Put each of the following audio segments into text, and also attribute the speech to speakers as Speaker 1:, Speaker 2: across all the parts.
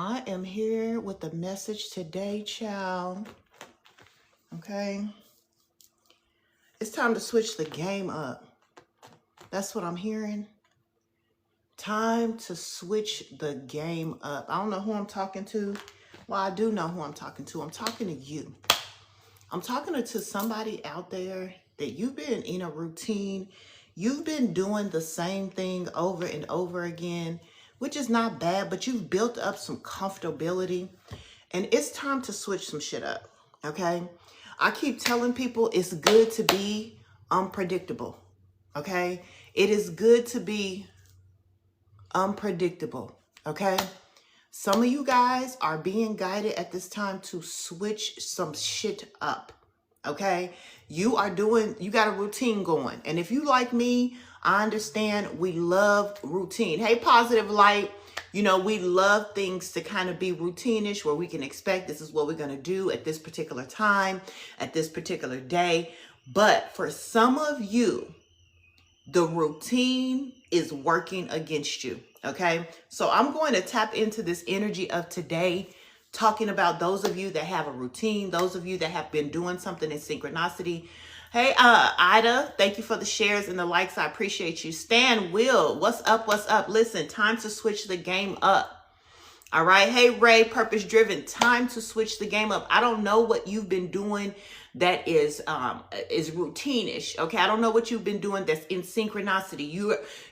Speaker 1: I am here with the message today, child. Okay. It's time to switch the game up. That's what I'm hearing. Time to switch the game up. I don't know who I'm talking to. Well, I do know who I'm talking to. I'm talking to you. I'm talking to somebody out there that you've been in a routine. You've been doing the same thing over and over again, which is not bad, but you've built up some comfortability. And it's time to switch some shit up, okay? I keep telling people it's good to be unpredictable, okay? It is good to be unpredictable, okay? Some of you guys are being guided at this time to switch some shit up, okay? You got a routine going. And if you like me, I understand we love routine. Hey, Positive Light. You know, we love things to kind of be routine-ish where we can expect this is what we're going to do at this particular time, at this particular day. But for some of you, the routine is working against you, okay? So I'm going to tap into this energy of today, talking about those of you that have a routine, those of you that have been doing something in synchronicity. Hey, Ida, thank you for the shares and the likes. I appreciate you. Stan, Will, what's up, what's up? Listen, time to switch the game up. All right. Hey, Ray, Purpose Driven, time to switch the game up. I don't know what you've been doing that is routine-ish. Okay. I don't know what you've been doing that's in synchronicity.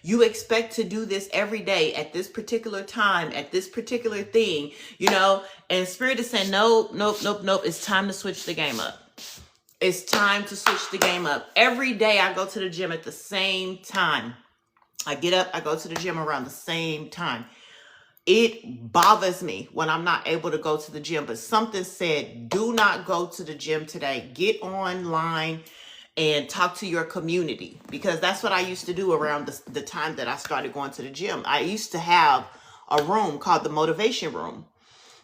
Speaker 1: You expect to do this every day at this particular time, at this particular thing, you know, and Spirit is saying, no, nope, nope, nope. It's time to switch the game up. It's time to switch the game up. Every day I go to the gym at the same time. I get up, I go to the gym around the same time. It bothers me when I'm not able to go to the gym, but something said, do not go to the gym today. Get online and talk to your community, because that's what I used to do around the time that I started going to the gym. I used to have a room called the Motivation Room.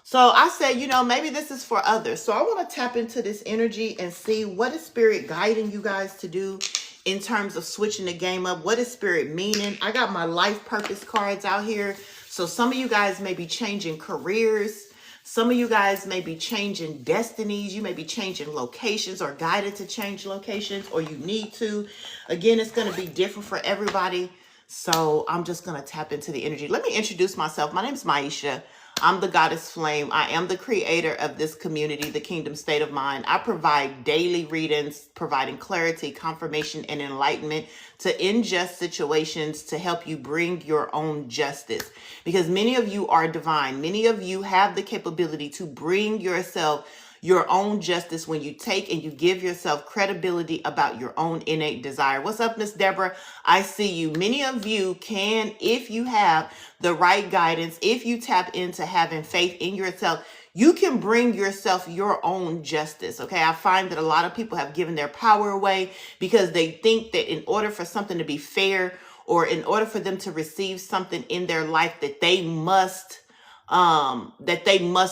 Speaker 1: So I said, you know, maybe this is for others. So I want to tap into this energy and see what is Spirit guiding you guys to do in terms of switching the game up. What is Spirit meaning? I got my life purpose cards out here. So some of you guys may be changing careers. Some of you guys may be changing destinies. You may be changing locations or guided to change locations, or you need to. Again, it's going to be different for everybody. So I'm just going to tap into the energy. Let me introduce myself. My name is Maisha. I'm the Goddess Flame. I am the creator of this community, the Kingdom State of Mind. I provide daily readings, providing clarity, confirmation, and enlightenment to unjust situations to help you bring your own justice. Because many of you are divine. Many of you have the capability to bring yourself your own justice when you take and you give yourself credibility about your own innate desire. What's up, Miss Deborah? I see you. Many of you can, if you have the right guidance, if you tap into having faith in yourself, you can bring yourself your own justice. Okay. I find that a lot of people have given their power away because they think that in order for something to be fair, or in order for them to receive something in their life, that they must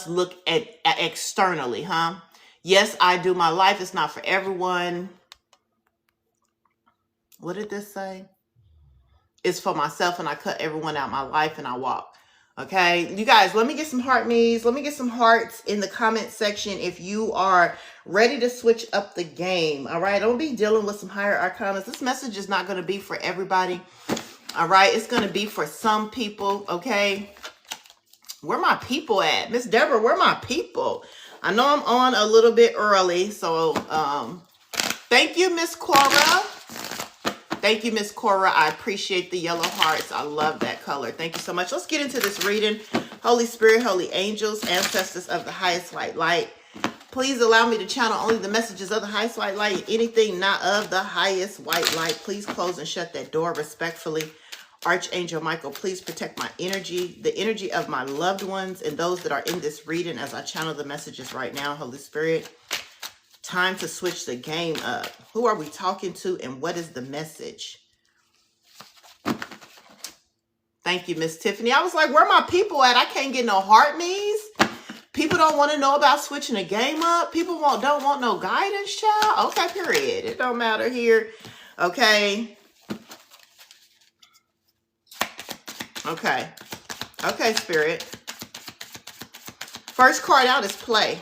Speaker 1: look at externally, huh? Yes, I do. My life is not for everyone. What did this say? It's for myself, and I cut everyone out my life and I walk. Okay, you guys, let me get some heart me's. Let me get some hearts in the comment section if you are ready to switch up the game. All right, don't be dealing with some higher arcanas. This message is not going to be for everybody. All right, it's going to be for some people. Okay. Where my people at? Miss Deborah, where my people? I know I'm on a little bit early, so thank you, Miss Cora. Thank you, Miss Cora. I appreciate the yellow hearts. I love that color. Thank you so much. Let's get into this reading. Holy Spirit, holy angels, ancestors of the highest white light, please allow me to channel only the messages of the highest white light. Anything not of the highest white light, please close and shut that door respectfully. Archangel Michael, please protect my energy, the energy of my loved ones and those that are in this reading as I channel the messages right now. Holy Spirit, time to switch the game up. Who are we talking to and what is the message? Thank you, Miss Tiffany. I was like, where my people at? I can't get no heart me's. People don't want to know about switching the game up. People don't want no guidance, child. Okay, period. It don't matter here. Okay. Okay. Okay, Spirit. First card out is play.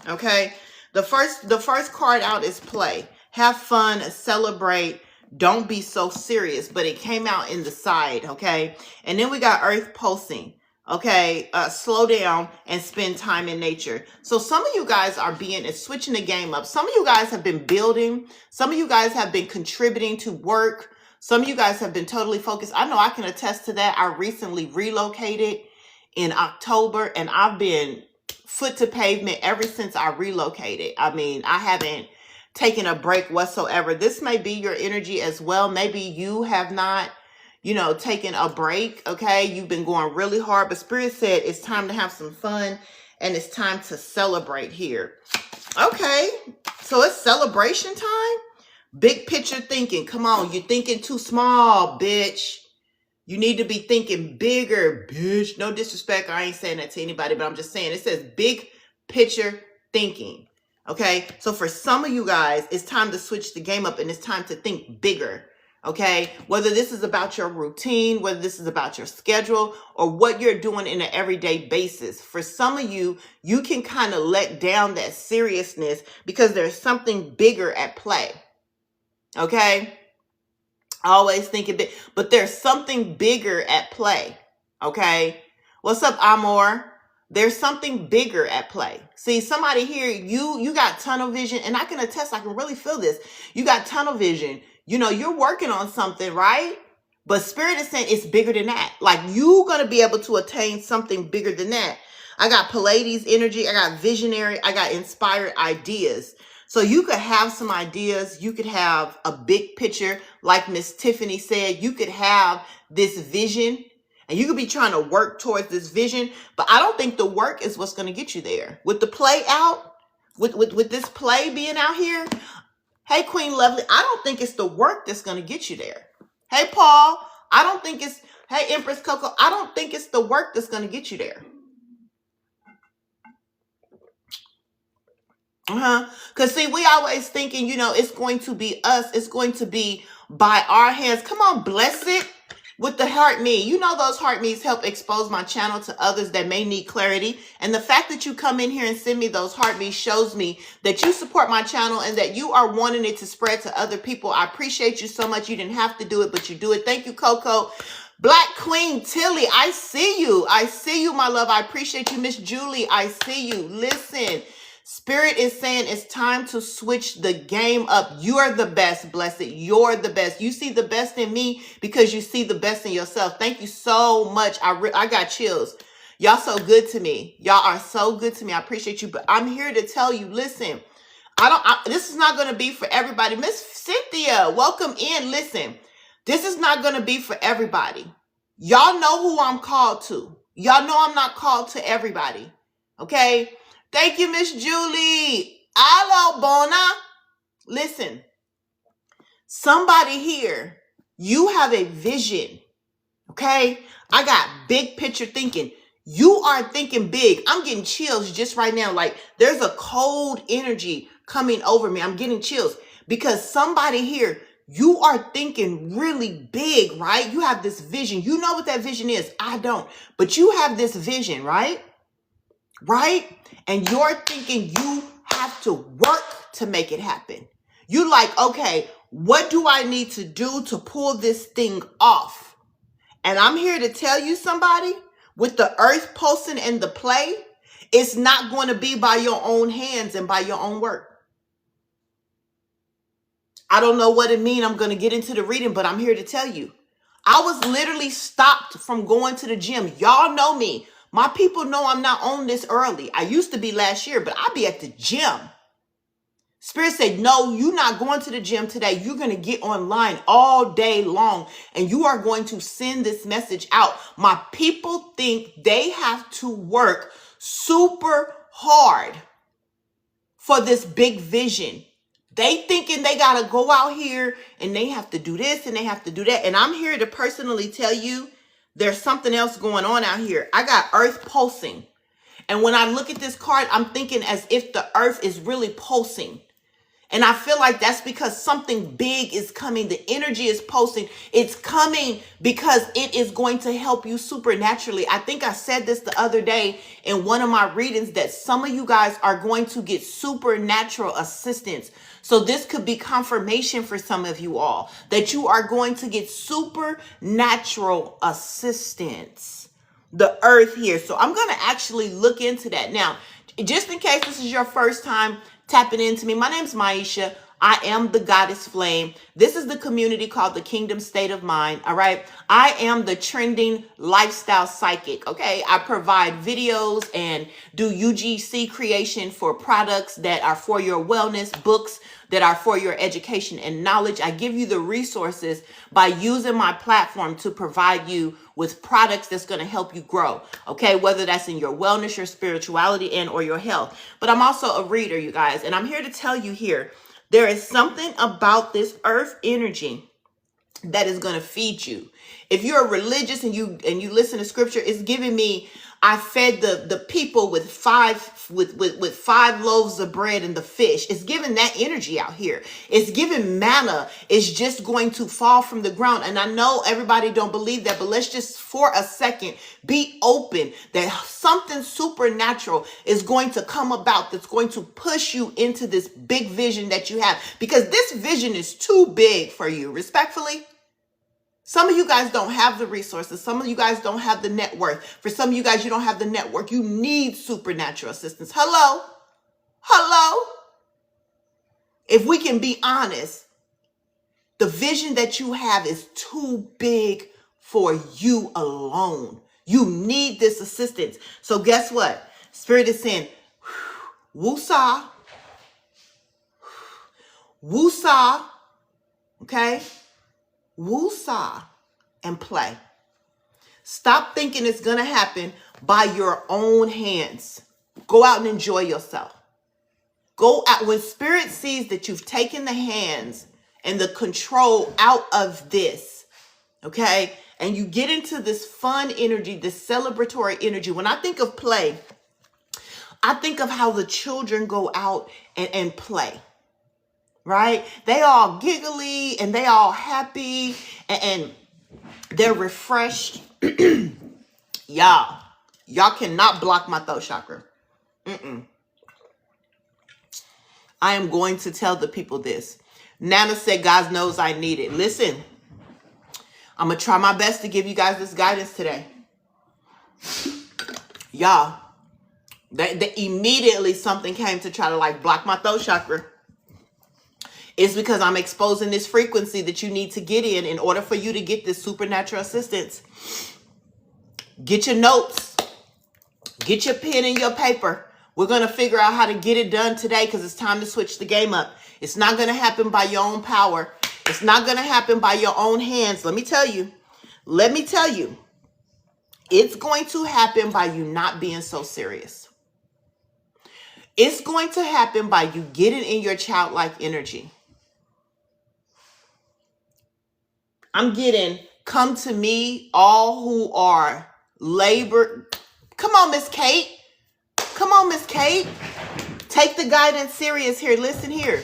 Speaker 1: Okay. The first card out is play. Have fun, celebrate. Don't be so serious. But it came out in the side. Okay. And then we got Earth pulsing. Okay. Slow down and spend time in nature. So some of you guys are switching the game up. Some of you guys have been building. Some of you guys have been contributing to work. Some of you guys have been totally focused. I know I can attest to that. I recently relocated in October, and I've been foot to pavement ever since I relocated. I mean, I haven't taken a break whatsoever. This may be your energy as well. Maybe you have not, taken a break. Okay. You've been going really hard, but Spirit said it's time to have some fun and it's time to celebrate here. Okay. So it's celebration time. Big picture thinking. Come on. You're thinking too small, bitch. You need to be thinking bigger, bitch. No disrespect. I ain't saying that to anybody, but I'm just saying it says big picture thinking. Okay. So for some of you guys, it's time to switch the game up and it's time to think bigger. Okay. Whether this is about your routine, whether this is about your schedule or what you're doing in an everyday basis. For some of you, you can kind of let down that seriousness because there's something bigger at play. Okay. Always thinking big, but there's something bigger at play. Okay. What's up, Amor? There's something bigger at play. See, somebody here, you got tunnel vision, and I can attest, I can really feel this. You got tunnel vision. You're working on something, right? But Spirit is saying it's bigger than that. Like you're going to be able to attain something bigger than that. I got Pleiades energy. I got visionary. I got inspired ideas. So you could have some ideas. You could have a big picture. Like Miss Tiffany said, you could have this vision and you could be trying to work towards this vision. But I don't think the work is what's going to get you there. With the play out, with this play being out here. Hey, Queen Lovely, I don't think it's the work that's going to get you there. Hey, Paul, I don't think it's, hey, Empress Coco, I don't think it's the work that's going to get you there. Because see, we always thinking, it's going to be us. It's going to be by our hands. Come on, bless it with the heart me. Those heart me's help expose my channel to others that may need clarity. And the fact that you come in here and send me those heart me's shows me that you support my channel and that you are wanting it to spread to other people. I appreciate you so much. You didn't have to do it, but you do it. Thank you, Coco. Black Queen Tilly, I see you. I see you, my love. I appreciate you. Miss Julie, I see you. Listen. Spirit is saying it's time to switch the game up. You are the best, blessed. You're the best. You see the best in me because you see the best in yourself. Thank you so much. I got chills. Y'all so good to me. Y'all are so good to me. I appreciate you. But I'm here to tell you, listen, this is not going to be for everybody. Miss Cynthia, welcome in. Listen, this is not going to be for everybody. Y'all know who I'm called to. Y'all know I'm not called to everybody. Okay? Thank you, Miss Julie. Hello, Bona. Listen, somebody here, you have a vision, okay? I got big picture thinking. You are thinking big. I'm getting chills just right now. Like there's a cold energy coming over me. I'm getting chills because somebody here, you are thinking really big, right? You have this vision. You know what that vision is. I don't, but you have this vision, right? Right? And you're thinking you have to work to make it happen. You like, okay, what do I need to do to pull this thing off? And I'm here to tell you somebody with the earth pulsing and the play, it's not going to be by your own hands and by your own work. I don't know what it means. I'm going to get into the reading, but I'm here to tell you. I was literally stopped from going to the gym. Y'all know me. My people know I'm not on this early. I used to be last year, but I'll be at the gym. Spirit said, no, you're not going to the gym today. You're going to get online all day long and you are going to send this message out. My people think they have to work super hard for this big vision. They thinking they got to go out here and they have to do this and they have to do that. And I'm here to personally tell you, there's something else going on out here. I got earth pulsing. And when I look at this card, I'm thinking as if the earth is really pulsing. And I feel like that's because something big is coming. The energy is pulsing. It's coming because it is going to help you supernaturally. I think I said this the other day in one of my readings that some of you guys are going to get supernatural assistance. So this could be confirmation for some of you all that you are going to get supernatural assistance. The earth here. So I'm going to actually look into that. Now, just in case this is your first time tapping into me, my name's Maisha. I am the Goddess Flame. This is the community called the Kingdom State of Mind. All right. I am the trending lifestyle psychic. Okay. I provide videos and do UGC creation for products that are for your wellness, books that are for your education and knowledge. I give you the resources by using my platform to provide you with products that's going to help you grow. Okay. Whether that's in your wellness, your spirituality, and or your health. But I'm also a reader, you guys. And I'm here to tell you here, there is something about this earth energy that is going to feed you. If you're religious and you listen to scripture, it's giving me, I fed the people with five loaves of bread and the fish. It's giving that energy out here. It's giving manna. It's just going to fall from the ground. And I know everybody don't believe that, but let's just for a second be open that something supernatural is going to come about that's going to push you into this big vision that you have, because this vision is too big for you, respectfully. Some of you guys don't have the resources. Some of you guys don't have the net worth. For some of you guys, you don't have the network. You need supernatural assistance. Hello? Hello? If we can be honest, the vision that you have is too big for you alone. You need this assistance. So guess what? Spirit is saying, woosah, woosah, okay? Woosah and play. Stop thinking it's going to happen by your own hands. Go out and enjoy yourself. Go out. When spirit sees that you've taken the hands and the control out of this, okay, and you get into this fun energy, this celebratory energy. When I think of play, I think of how the children go out and play. Right? They all giggly and they all happy and they're refreshed. Y'all cannot block my throat chakra. I am going to tell the people this. Nana said, God knows I need it. Listen, I'm going to try my best to give you guys this guidance today. Y'all, that immediately something came to try to like block my throat chakra. It's because I'm exposing this frequency that you need to get in order for you to get this supernatural assistance. Get your notes. Get your pen and your paper. We're going to figure out how to get it done today because it's time to switch the game up. It's not going to happen by your own power. It's not going to happen by your own hands. Let me tell you. It's going to happen by you not being so serious. It's going to happen by you getting in your childlike energy. I'm getting, come to me, all who are labor. Come on, Miss Kate. Come on, Miss Kate. Take the guidance serious here. Listen here.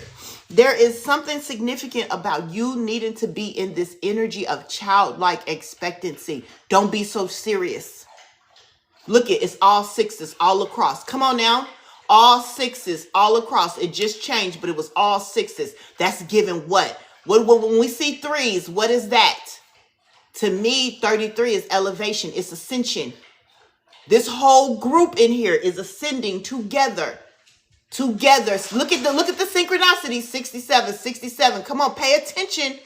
Speaker 1: There is something significant about you needing to be in this energy of childlike expectancy. Don't be so serious. Look, it's all sixes all across. Come on now. All sixes all across. It just changed, but it was all sixes. That's given what? When we see threes, what is that? To me, 33 is elevation. It's ascension. This whole group in here is ascending together. Together. Look at the synchronicity. 67. Come on, pay attention.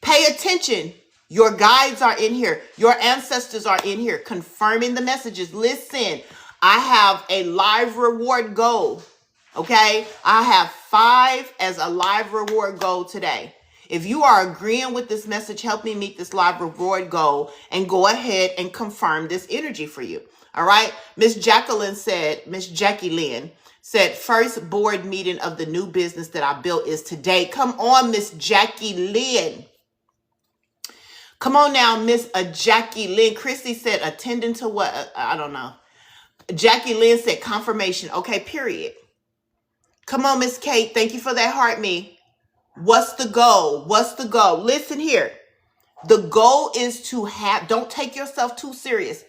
Speaker 1: Pay attention. Your guides are in here. Your ancestors are in here confirming the messages. Listen, I have a live reward goal. Okay, I have 5 as a live reward goal today. If you are agreeing with this message, help me meet this live reward goal and go ahead and confirm this energy for you. All right. Miss Jackie Lynn said, first board meeting of the new business that I built is today. Come on, Miss Jackie Lynn. Come on now, Miss Jackie Lynn. Christy said, attending to what? I don't know. Jackie Lynn said, confirmation. Okay, period. Come on, Miss Kate. Thank you for that heart, me. What's the goal? What's the goal? Listen here. The goal is to have, don't take yourself too serious.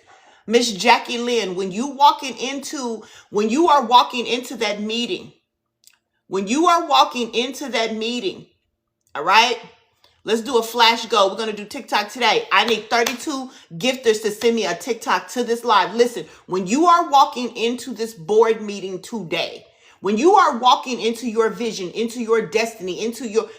Speaker 1: Miss Jackie Lynn, when you are walking into that meeting, all right? Let's do a flash go. We're going to do TikTok today. I need 32 gifters to send me a TikTok to this live. Listen, when you are walking into this board meeting today, when you are walking into your vision, into your destiny,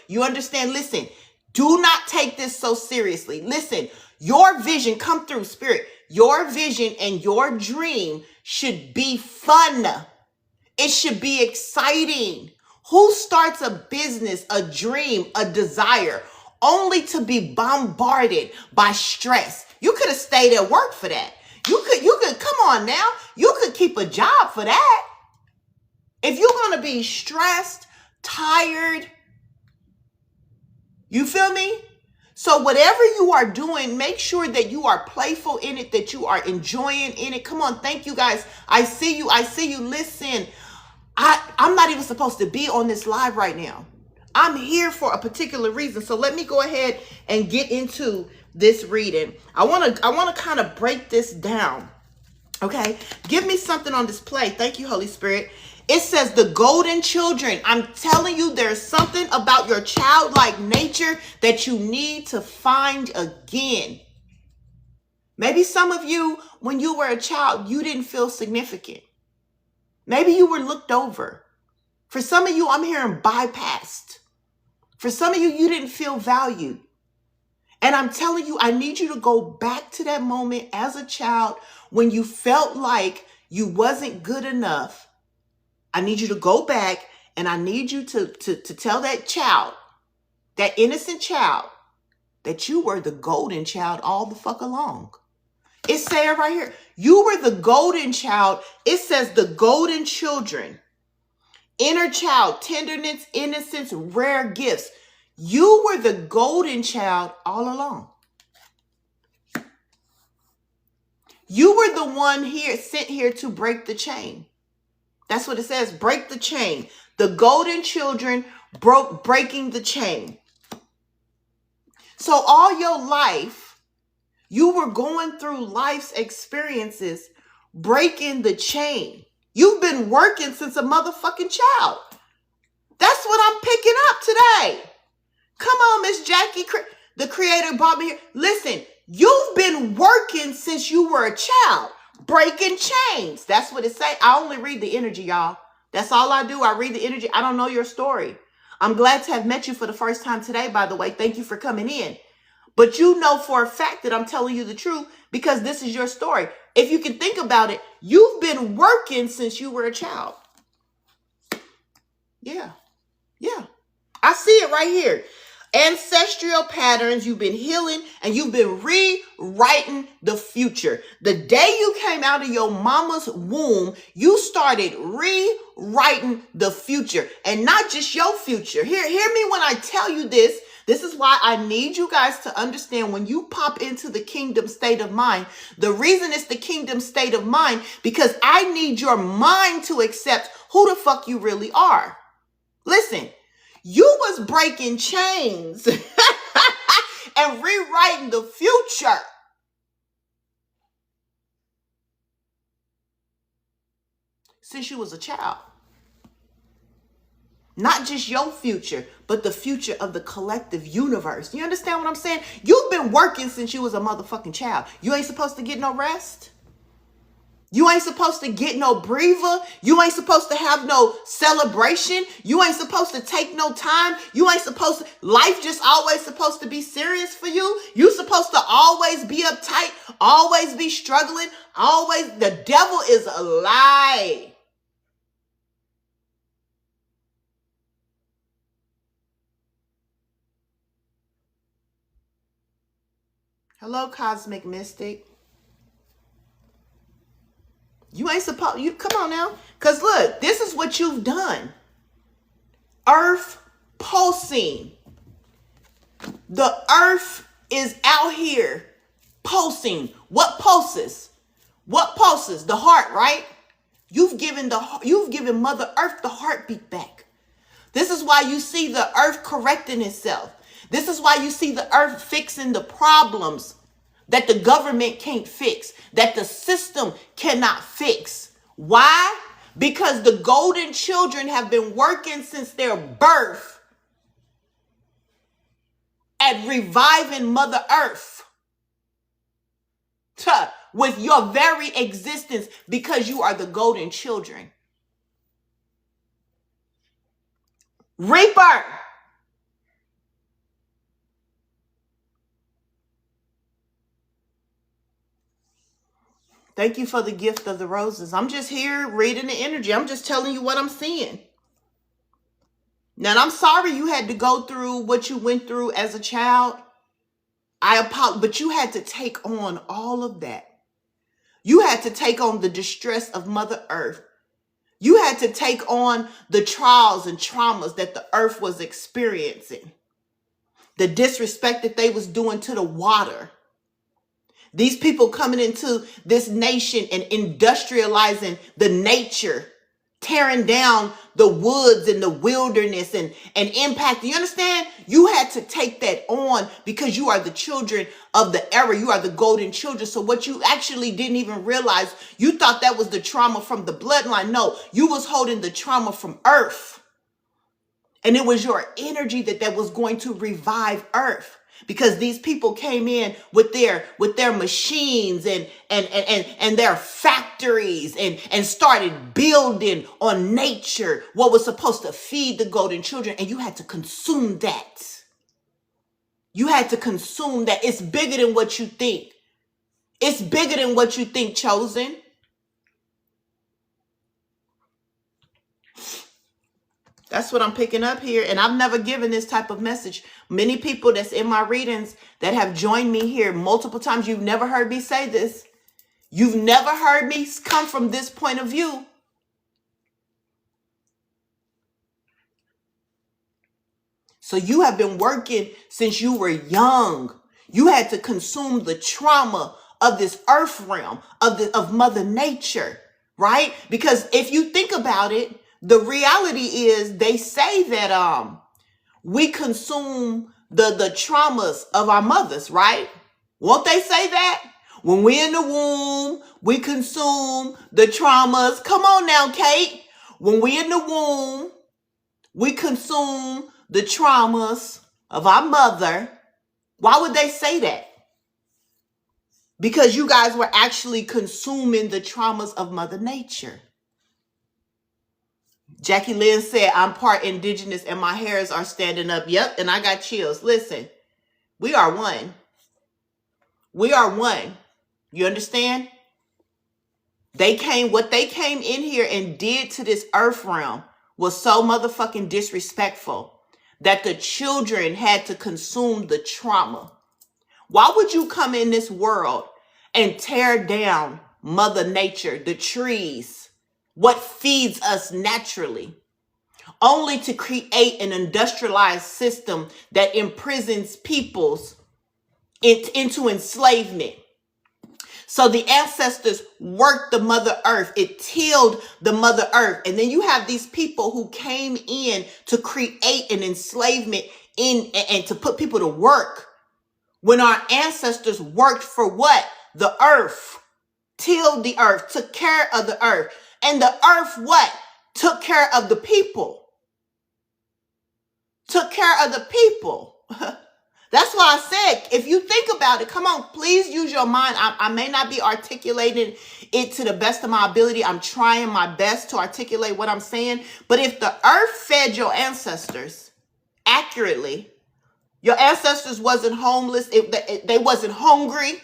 Speaker 1: you understand, listen, do not take this so seriously. Listen, your vision, come through, Spirit. Your vision and your dream should be fun. It should be exciting. Who starts a business, a dream, a desire, only to be bombarded by stress? You could have stayed at work for that. You could, come on now. You could keep a job for that. If you're going to be stressed, tired, you feel me? So whatever you are doing, make sure that you are playful in it, that you are enjoying in it. Come on. Thank you, guys. I see you. Listen, I'm not even supposed to be on this live right now. I'm here for a particular reason. So let me go ahead and get into this reading. I want to kind of break this down. Okay. Give me something on display. Thank you, Holy Spirit. It says the golden children. I'm telling you, there's something about your childlike nature that you need to find again. Maybe some of you, when you were a child, you didn't feel significant. Maybe you were looked over. For some of you, I'm hearing bypassed. For some of you, you didn't feel valued. And I'm telling you, I need you to go back to that moment as a child when you felt like you wasn't good enough. I need you to go back and I need you to tell that child, that innocent child, that you were the golden child all the fuck along. It's saying right here, you were the golden child. It says the golden children, inner child, tenderness, innocence, rare gifts. You were the golden child all along. You were the one here, sent here to break the chain. That's what it says. Break the chain. The golden children breaking the chain. So all your life, you were going through life's experiences, breaking the chain. You've been working since a motherfucking child. That's what I'm picking up today. Come on, Miss Jackie. The creator brought me here. Listen, you've been working since you were a child. Breaking chains. That's what it say. I only read the energy, y'all. That's all I do. I read the energy. I don't know your story. I'm glad to have met you for the first time today, by the way. Thank you for coming in. But you know for a fact that I'm telling you the truth because this is your story. If you can think about it, you've been working since you were a child. Yeah. Yeah. I see it right here. Ancestral patterns, you've been healing and you've been rewriting the future. The day you came out of your mama's womb, you started rewriting the future and not just your future. Hear me when I tell you this. This is why I need you guys to understand when you pop into the kingdom state of mind, the reason it's the kingdom state of mind, because I need your mind to accept who the fuck you really are. Listen. You was breaking chains and rewriting the future. Since you was a child. Not just your future, but the future of the collective universe. You understand what I'm saying? You've been working since you was a motherfucking child. You ain't supposed to get no rest. You ain't supposed to get no breather. You ain't supposed to have no celebration. You ain't supposed to take no time. You ain't supposed to, life just always supposed to be serious for you. You supposed to always be uptight, always be struggling, always, the devil is a lie. Hello, Cosmic Mystic. You ain't supposed, come on now. Because look, this is what you've done. Earth pulsing. The earth is out here pulsing. What pulses? What pulses? The heart, right? You've given Mother Earth the heartbeat back. This is why you see the earth correcting itself. This is why you see the earth fixing the problems that the government can't fix, that the system cannot fix. Why? Because the golden children have been working since their birth at reviving Mother Earth with your very existence, because you are the golden children. Reaper. Thank you for the gift of the roses. I'm just here reading the energy. I'm just telling you what I'm seeing. Now, I'm sorry you had to go through what you went through as a child. I apologize, but you had to take on all of that. You had to take on the distress of Mother Earth. You had to take on the trials and traumas that the earth was experiencing. The disrespect that they was doing to the water. These people coming into this nation and industrializing the nature, tearing down the woods and the wilderness and impact. You understand? You had to take that on because you are the children of the era. You are the golden children. So what you actually didn't even realize, you thought that was the trauma from the bloodline. No, you was holding the trauma from earth. And it was your energy that was going to revive earth. Because these people came in with their machines and their factories and started building on nature what was supposed to feed the golden children. And you had to consume that. You had to consume that. It's bigger than what you think. It's bigger than what you think, chosen. That's what I'm picking up here. And I've never given this type of message. Many people that's in my readings that have joined me here multiple times, you've never heard me say this. You've never heard me come from this point of view. So you have been working since you were young. You had to consume the trauma of this earth realm, of Mother Nature, right? Because if you think about it, the reality is they say that we consume the traumas of our mothers, right? Won't they say that? When we're in the womb, we consume the traumas. Come on now, Kate. When we're in the womb, we consume the traumas of our mother. Why would they say that? Because you guys were actually consuming the traumas of Mother Nature. Jackie Lynn said, I'm part indigenous and my hairs are standing up. Yep, and I got chills. Listen, we are one. We are one. You understand? What they came in here and did to this earth realm was so motherfucking disrespectful that the children had to consume the trauma. Why would you come in this world and tear down Mother Nature, the trees, what feeds us naturally, only to create an industrialized system that imprisons peoples into enslavement? So the ancestors worked the Mother Earth. It tilled the Mother Earth. And then you have these people who came in to create an enslavement and to put people to work. When our ancestors worked for what? The earth. Tilled the earth. Took care of the earth. And the earth what? Took care of the people. Took care of the people. That's why I said, if you think about it, come on, please use your mind. I may not be articulating it to the best of my ability. I'm trying my best to articulate what I'm saying. But if the earth fed your ancestors accurately, your ancestors wasn't homeless. They wasn't hungry.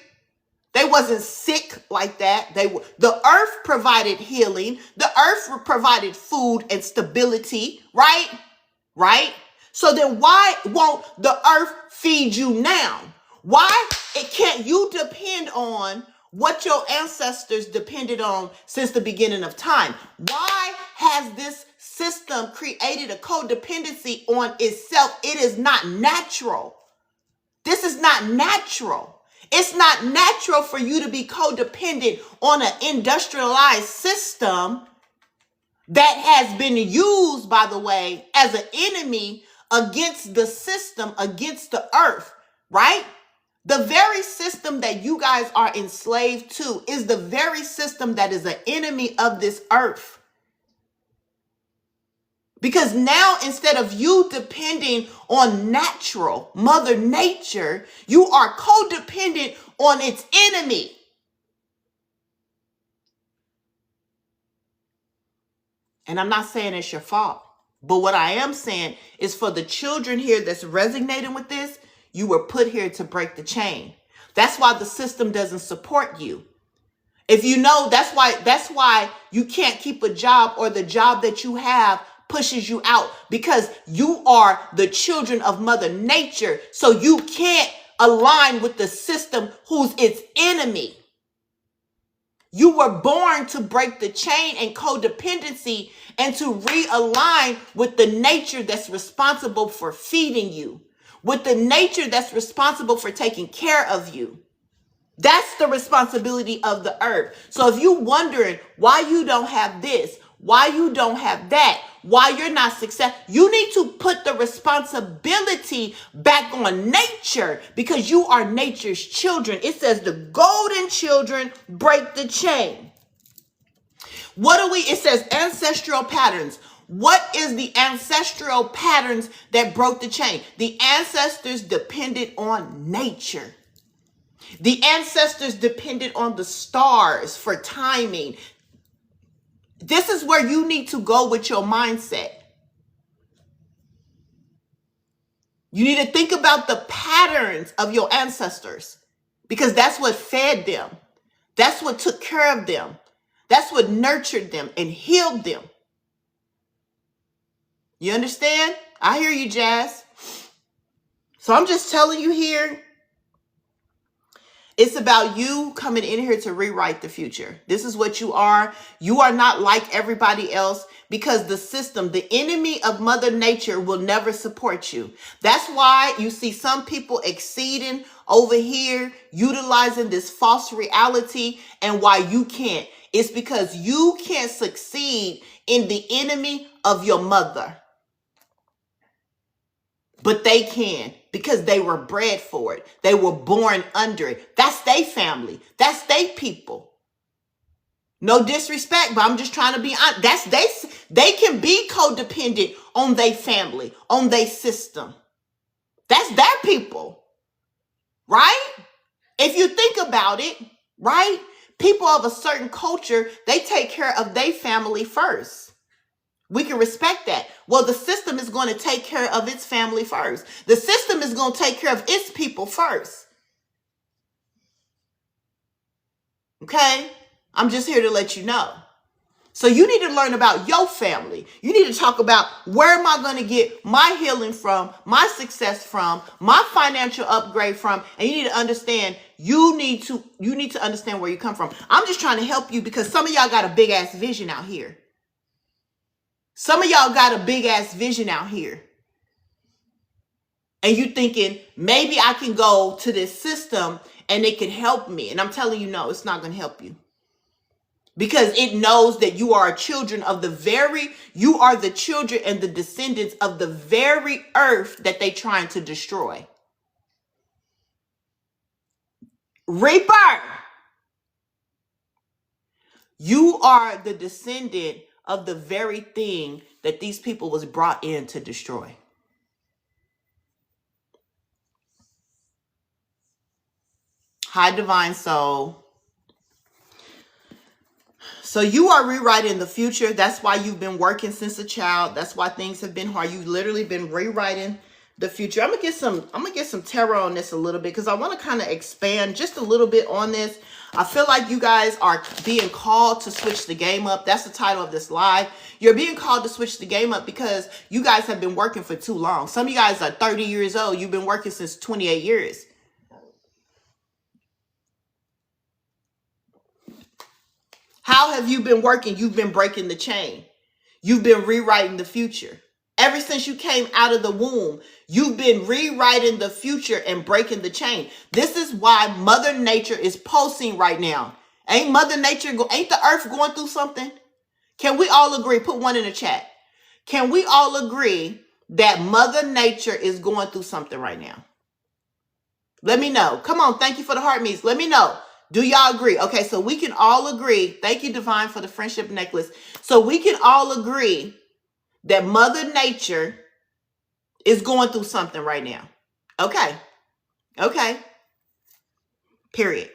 Speaker 1: They wasn't sick like that. The earth provided healing. The earth provided food and stability, right? Right? So then why won't the earth feed you now? Why can't you depend on what your ancestors depended on since the beginning of time? Why has this system created a codependency on itself? It is not natural. This is not natural. It's not natural for you to be codependent on an industrialized system that has been used, by the way, as an enemy against the system, against the earth, right? The very system that you guys are enslaved to is the very system that is an enemy of this earth. Because now, instead of you depending on natural Mother Nature, you are codependent on its enemy. And I'm not saying it's your fault. But what I am saying is for the children here that's resonating with this, you were put here to break the chain. That's why the system doesn't support you. If you know, that's why you can't keep a job, or the job that you have pushes you out, because you are the children of Mother Nature. So you can't align with the system who's its enemy. You were born to break the chain and codependency and to realign with the nature that's responsible for feeding you, with the nature that's responsible for taking care of you. That's the responsibility of the earth. So if you're wondering why you don't have this, why you don't have that, why you're not successful, you need to put the responsibility back on nature, because you are nature's children. It says the golden children break the chain. It says ancestral patterns. What is the ancestral patterns that broke the chain? The ancestors depended on nature. The ancestors depended on the stars for timing. This is where you need to go with your mindset. You need to think about the patterns of your ancestors, because that's what fed them. That's what took care of them. That's what nurtured them and healed them. You understand? I hear you, Jazz. So I'm just telling you here, it's about you coming in here to rewrite the future. This is what you are. You are not like everybody else, because the system, the enemy of Mother Nature, will never support you. That's why you see some people exceeding over here, utilizing this false reality, and why you can't. It's because you can't succeed in the enemy of your mother. But they can, because they were bred for it. They were born under it. That's their family. That's their people. No disrespect, but I'm just trying to be honest. They can be codependent on their family, on their system. That's their people, right? If you think about it, right? People of a certain culture, they take care of their family first. We can respect that. Well, the system is going to take care of its family first. The system is going to take care of its people first. Okay? I'm just here to let you know. So you need to learn about your family. You need to talk about, where am I going to get my healing from, my success from, my financial upgrade from? And you need to understand, you need to understand where you come from. I'm just trying to help you, because some of y'all got a big ass vision out here. Some of y'all got a big ass vision out here. And you thinking, maybe I can go to this system and it can help me. And I'm telling you, no, it's not going to help you. Because it knows that you are children of you are the children and the descendants of the very earth that they trying to destroy. Reaper. You are the descendant of the very thing that these people was brought in to destroy. Hi, Divine Soul. So you are rewriting the future. That's why you've been working since a child. That's why things have been hard. You've literally been rewriting the future. I'm gonna get some tarot on this a little bit, because I want to kind of expand just a little bit on this. I feel like you guys are being called to switch the game up. That's the title of this live. You're being called to switch the game up because you guys have been working for too long. Some of you guys are 30 years old. You've been working since 28 years. How have you been working? You've been breaking the chain. You've been rewriting the future. Ever since you came out of the womb, you've been rewriting the future and breaking the chain. This is why Mother Nature is pulsing right now. Ain't the earth going through something? Can we all agree? Put one in the chat. Can we all agree that Mother Nature is going through something right now? Let me know. Come on. Thank you for the heart meets. Let me know. Do y'all agree? Okay, so we can all agree. Thank you, Divine, for the friendship necklace. So we can all agree that Mother Nature is going through something right now. Okay. Okay. Period.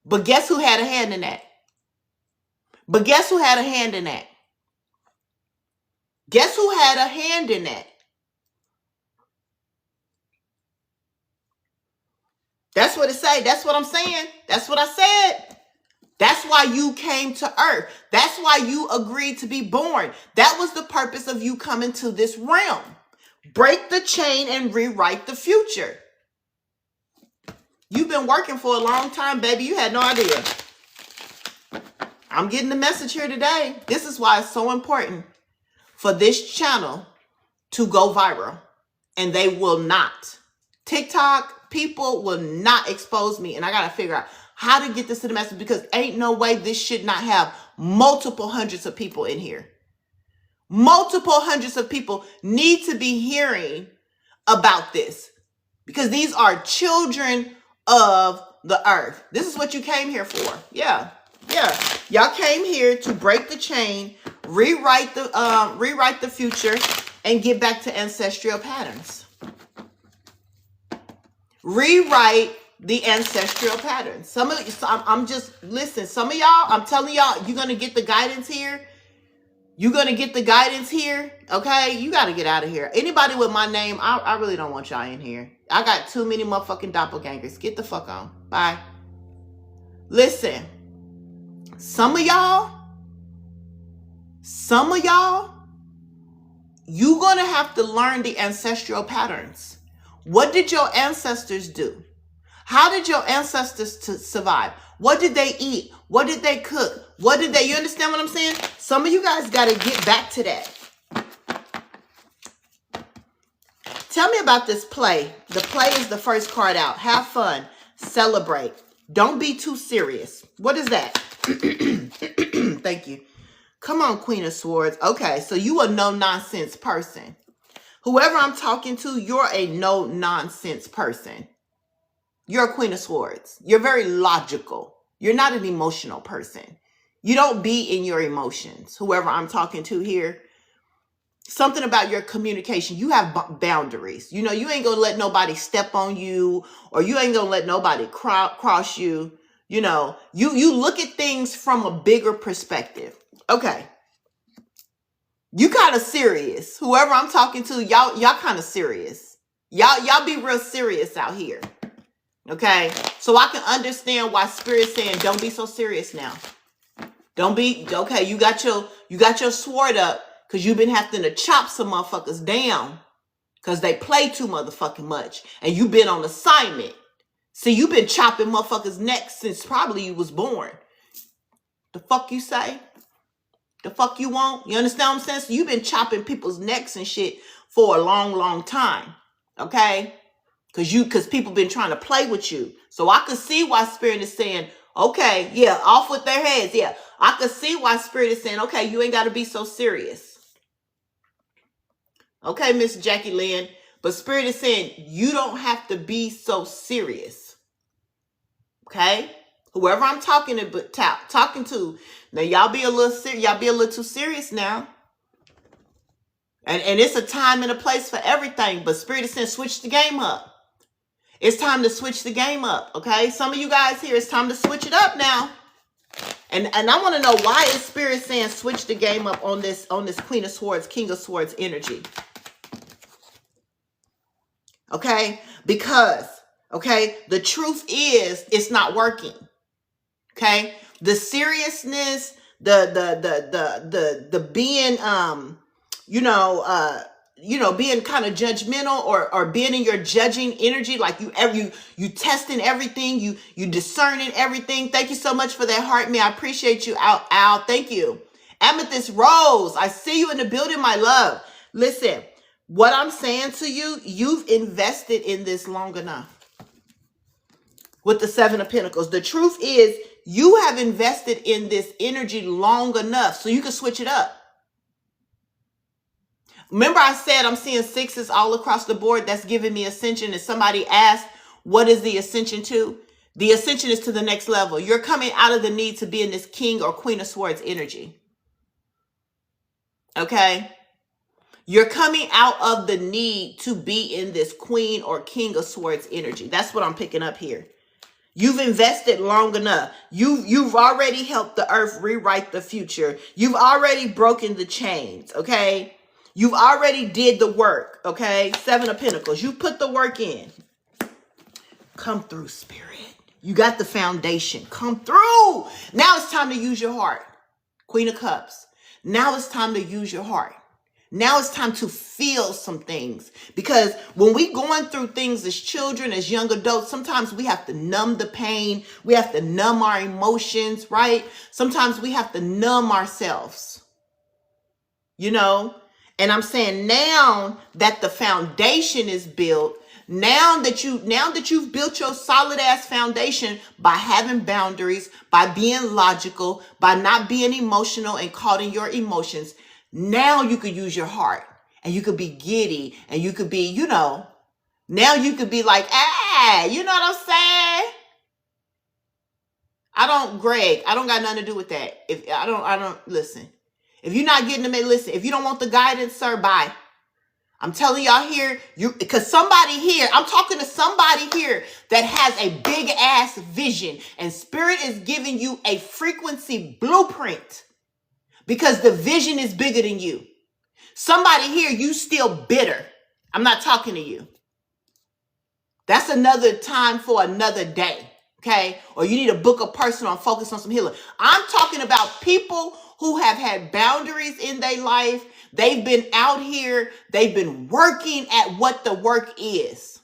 Speaker 1: But guess who had a hand in that? But guess who had a hand in that? Guess who had a hand in that? That's what it say. That's what I'm saying. That's what I said. That's why you came to earth. That's why you agreed to be born. That was the purpose of you coming to this realm. Break the chain and rewrite the future. You've been working for a long time, baby. You had no idea. I'm getting the message here today. This is why it's so important for this channel to go viral. And they will not. TikTok, people will not expose me. And I got to figure out how to get this to the message, because ain't no way this should not have multiple hundreds of people in here. Multiple hundreds of people need to be hearing about this, because these are children of the earth. This is what you came here for. Yeah. Yeah. Y'all came here to break the chain, rewrite the future, and get back to ancestral patterns. Rewrite the ancestral patterns. Some of you, I'm just, listen, some of y'all, I'm telling y'all, you're going to get the guidance here. You're going to get the guidance here. Okay. You got to get out of here. Anybody with my name, I really don't want y'all in here. I got too many motherfucking doppelgangers. Get the fuck on. Bye. Listen, some of y'all, you're going to have to learn the ancestral patterns. What did your ancestors do? How did your ancestors survive? What did they eat? What did they cook? What did they, you understand what I'm saying? Some of you guys got to get back to that. Tell me about this play. The play is the first card out. Have fun. Celebrate. Don't be too serious. What is that? Thank you. Come on, Queen of Swords. Okay, so you a no-nonsense person. Whoever I'm talking to, you're a no-nonsense person. You're a Queen of Swords. You're very logical. You're not an emotional person. You don't be in your emotions. Whoever I'm talking to here, something about your communication. You have boundaries. You know, you ain't going to let nobody step on you, or you ain't going to let nobody cross you. You know, you look at things from a bigger perspective. Okay. You kind of serious. Whoever I'm talking to, y'all kind of serious. Y'all be real serious out here. Okay? So I can understand why Spirit's saying, don't be so serious now. Don't be, okay, you got your sword up because you've been having to chop some motherfuckers down because they play too motherfucking much. And you've been on assignment. See, you've been chopping motherfuckers' necks since probably you was born. The fuck you say? The fuck you want? You understand what I'm saying? So you've been chopping people's necks and shit for a long, long time. Okay? Because people been trying to play with you. So I could see why Spirit is saying, okay, yeah, off with their heads. Yeah, I could see why Spirit is saying, okay, you ain't got to be so serious. Okay, Miss Jackie Lynn. But Spirit is saying, you don't have to be so serious. Okay? Whoever I'm talking to, now y'all be a little too serious now. And it's a time and a place for everything. But Spirit is saying, switch the game up. It's time to switch the game up. Okay? Some of you guys here, it's time to switch it up now. And I want to know, why is Spirit saying switch the game up on this Queen of Swords, King of Swords energy? Okay? Because, okay, the truth is it's not working. Okay? The seriousness, the being being kind of judgmental or being in your judging energy, like you testing everything, you discerning everything. Thank you so much for that heart, me. I appreciate you, Al. Thank you. Amethyst Rose, I see you in the building, my love. Listen, what I'm saying to you, you've invested in this long enough. With the Seven of Pentacles, the truth is You have invested in this energy long enough so you can switch it up. Remember I said I'm seeing sixes all across the board. That's giving me ascension. And somebody asked, what is the ascension to? The ascension is to the next level. You're coming out of the need to be in this king or queen of swords energy. Okay? You're coming out of the need to be in this queen or king of swords energy. That's what I'm picking up here. You've invested long enough. You've already helped the earth rewrite the future. You've already broken the chains, okay? You've already did the work, okay? Seven of Pentacles. You put the work in. Come through, Spirit. You got the foundation. Come through. Now it's time to use your heart. Queen of Cups. Now it's time to use your heart. Now it's time to feel some things, because when we going through things as children, as young adults, sometimes we have to numb the pain. We have to numb our emotions, right? Sometimes we have to numb ourselves, you know? And I'm saying now that the foundation is built, now that you've built your solid ass foundation by having boundaries, by being logical, by not being emotional and caught in your emotions, now you could use your heart, and you could be giddy, and you could be, you know, now you could be like, you know what I'm saying? Greg, I don't got nothing to do with that. If I don't listen. If you're not getting them, listen. If you don't want the guidance, sir, bye. I'm telling y'all here, because somebody here, I'm talking to somebody here that has a big ass vision, and Spirit is giving you a frequency blueprint. Because the vision is bigger than you. Somebody here, you still bitter. I'm not talking to you. That's another time for another day. Okay? Or you need to book a person on focus on some healing. I'm talking about people who have had boundaries in their life. They've been out here. They've been working at what the work is.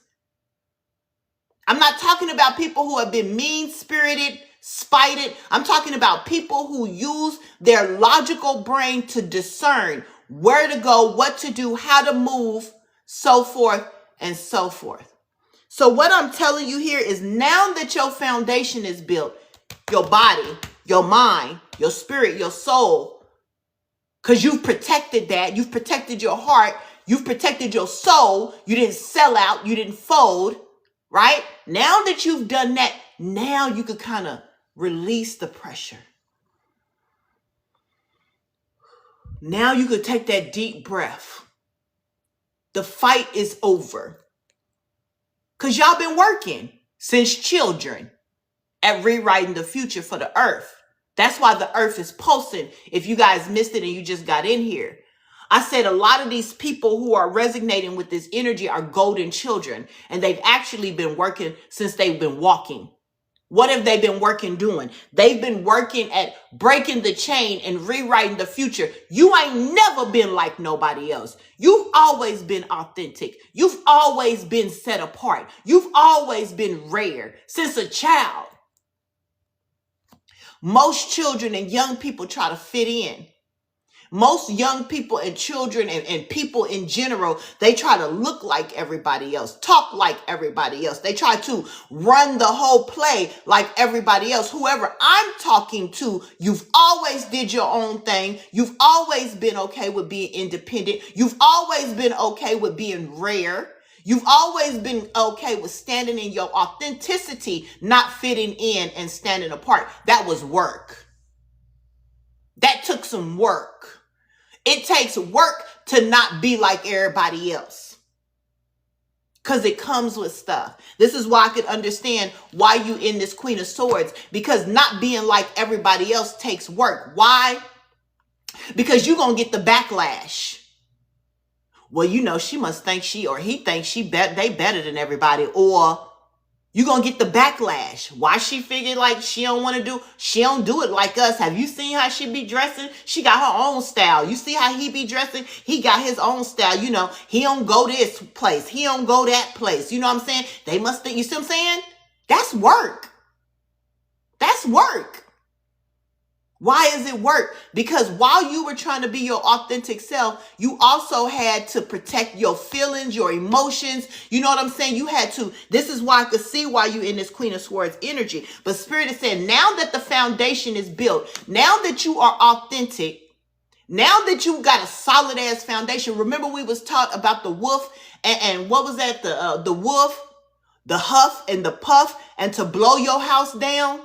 Speaker 1: I'm not talking about people who have been mean-spirited, spited. I'm talking about people who use their logical brain to discern where to go, what to do, how to move, so forth and so forth. So what I'm telling you here is, now that your foundation is built, your body, your mind, your spirit, your soul, because you've protected that, you've protected your heart, you've protected your soul, you didn't sell out, you didn't fold, right? Now that you've done that, now you could kind of release the pressure. Now you could take that deep breath. The fight is over. Because y'all been working since children at rewriting the future for the earth. That's why the earth is pulsing. If you guys missed it and you just got in here. I said a lot of these people who are resonating with this energy are golden children. And they've actually been working since they've been walking. What have they been working doing? They've been working at breaking the chain and rewriting the future. You ain't never been like nobody else. You've always been authentic. You've always been set apart. You've always been rare since a child. Most children and young people try to fit in. Most young people and children and people in general, they try to look like everybody else, talk like everybody else. They try to run the whole play like everybody else. Whoever I'm talking to, you've always did your own thing. You've always been okay with being independent. You've always been okay with being rare. You've always been okay with standing in your authenticity, not fitting in and standing apart. That was work. That took some work. It takes work to not be like everybody else. Because it comes with stuff. This is why I could understand why you in this Queen of Swords. Because not being like everybody else takes work. Why? Because you're going to get the backlash. Well, you know, she must think she or he thinks they better than everybody. Or you're going to get the backlash. Why she figured like she don't do it like us. Have you seen how she be dressing? She got her own style. You see how he be dressing? He got his own style. You know, he don't go this place. He don't go that place. You know what I'm saying? They must think, you see what I'm saying? That's work. That's work. Why is it work? Because while you were trying to be your authentic self, you also had to protect your feelings, your emotions. You know what I'm saying? You had to. This is why I could see why you're in this Queen of Swords energy. But Spirit is saying, now that the foundation is built, now that you are authentic, now that you got a solid ass foundation. Remember we was taught about the wolf and what was that? The wolf, the huff and the puff, and to blow your house down.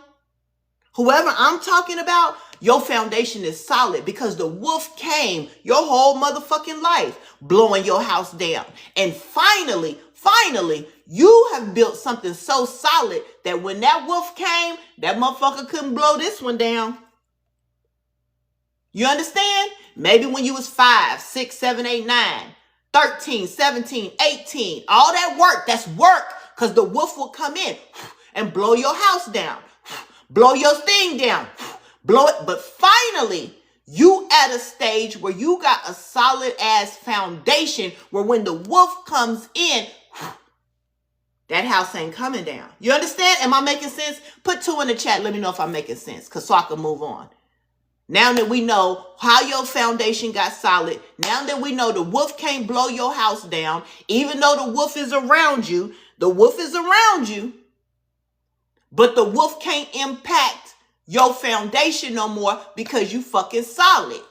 Speaker 1: Whoever I'm talking about, your foundation is solid because the wolf came your whole motherfucking life blowing your house down. And finally, you have built something so solid that when that wolf came, that motherfucker couldn't blow this one down. You understand? Maybe when you was 5, 6, 7, 8, 9, 13, 17, 18, all that work, that's work because the wolf will come in and blow your house down. Blow your thing down, blow it. But finally, you at a stage where you got a solid ass foundation where when the wolf comes in, that house ain't coming down. You understand? Am I making sense? Put 2 in the chat. Let me know if I'm making sense so I can move on. Now that we know how your foundation got solid, now that we know the wolf can't blow your house down, even though the wolf is around you, but the wolf can't impact your foundation no more because you fucking solid.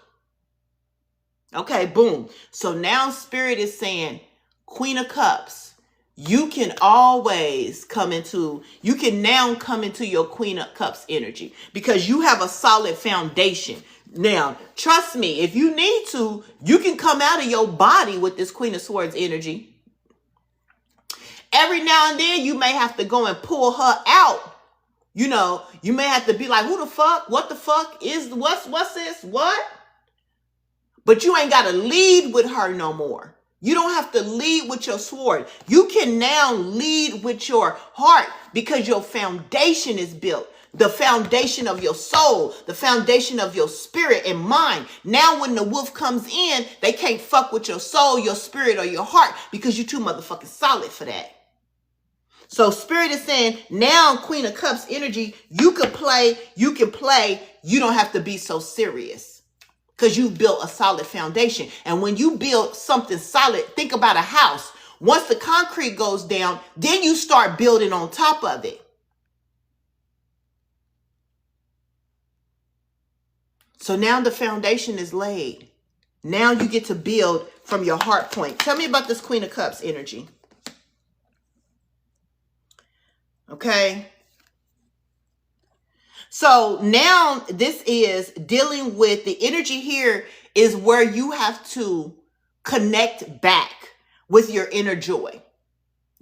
Speaker 1: Okay, boom. So now Spirit is saying, Queen of Cups, you can now come into your Queen of Cups energy because you have a solid foundation. Now, trust me, if you need to, you can come out of your body with this Queen of Swords energy. Every now and then, you may have to go and pull her out. You know, you may have to be like, who the fuck? What the fuck is, what's this? What? But you ain't got to lead with her no more. You don't have to lead with your sword. You can now lead with your heart because your foundation is built. The foundation of your soul, the foundation of your spirit and mind. Now when the wolf comes in, they can't fuck with your soul, your spirit, or your heart because you're too motherfucking solid for that. So Spirit is saying, now Queen of Cups energy, you can play, you don't have to be so serious because you've built a solid foundation. And when you build something solid, think about a house. Once the concrete goes down, then you start building on top of it. So now the foundation is laid. Now you get to build from your heart point. Tell me about this Queen of Cups energy. Okay. So now this is dealing with the energy here is where you have to connect back with your inner joy.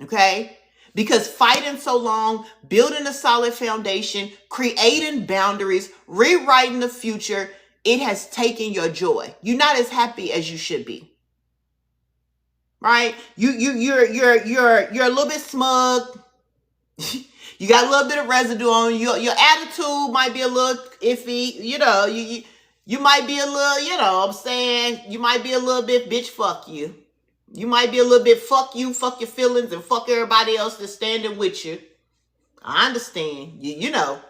Speaker 1: Okay. Because fighting so long, building a solid foundation, creating boundaries, rewriting the future, it has taken your joy. You're not as happy as you should be. Right? You're a little bit smug. You got a little bit of residue on you. Your attitude might be a little iffy. You know, you might be a little, you know what I'm saying? You might be a little bit bitch fuck you. You might be a little bit fuck you, fuck your feelings, and fuck everybody else that's standing with you. I understand. You know,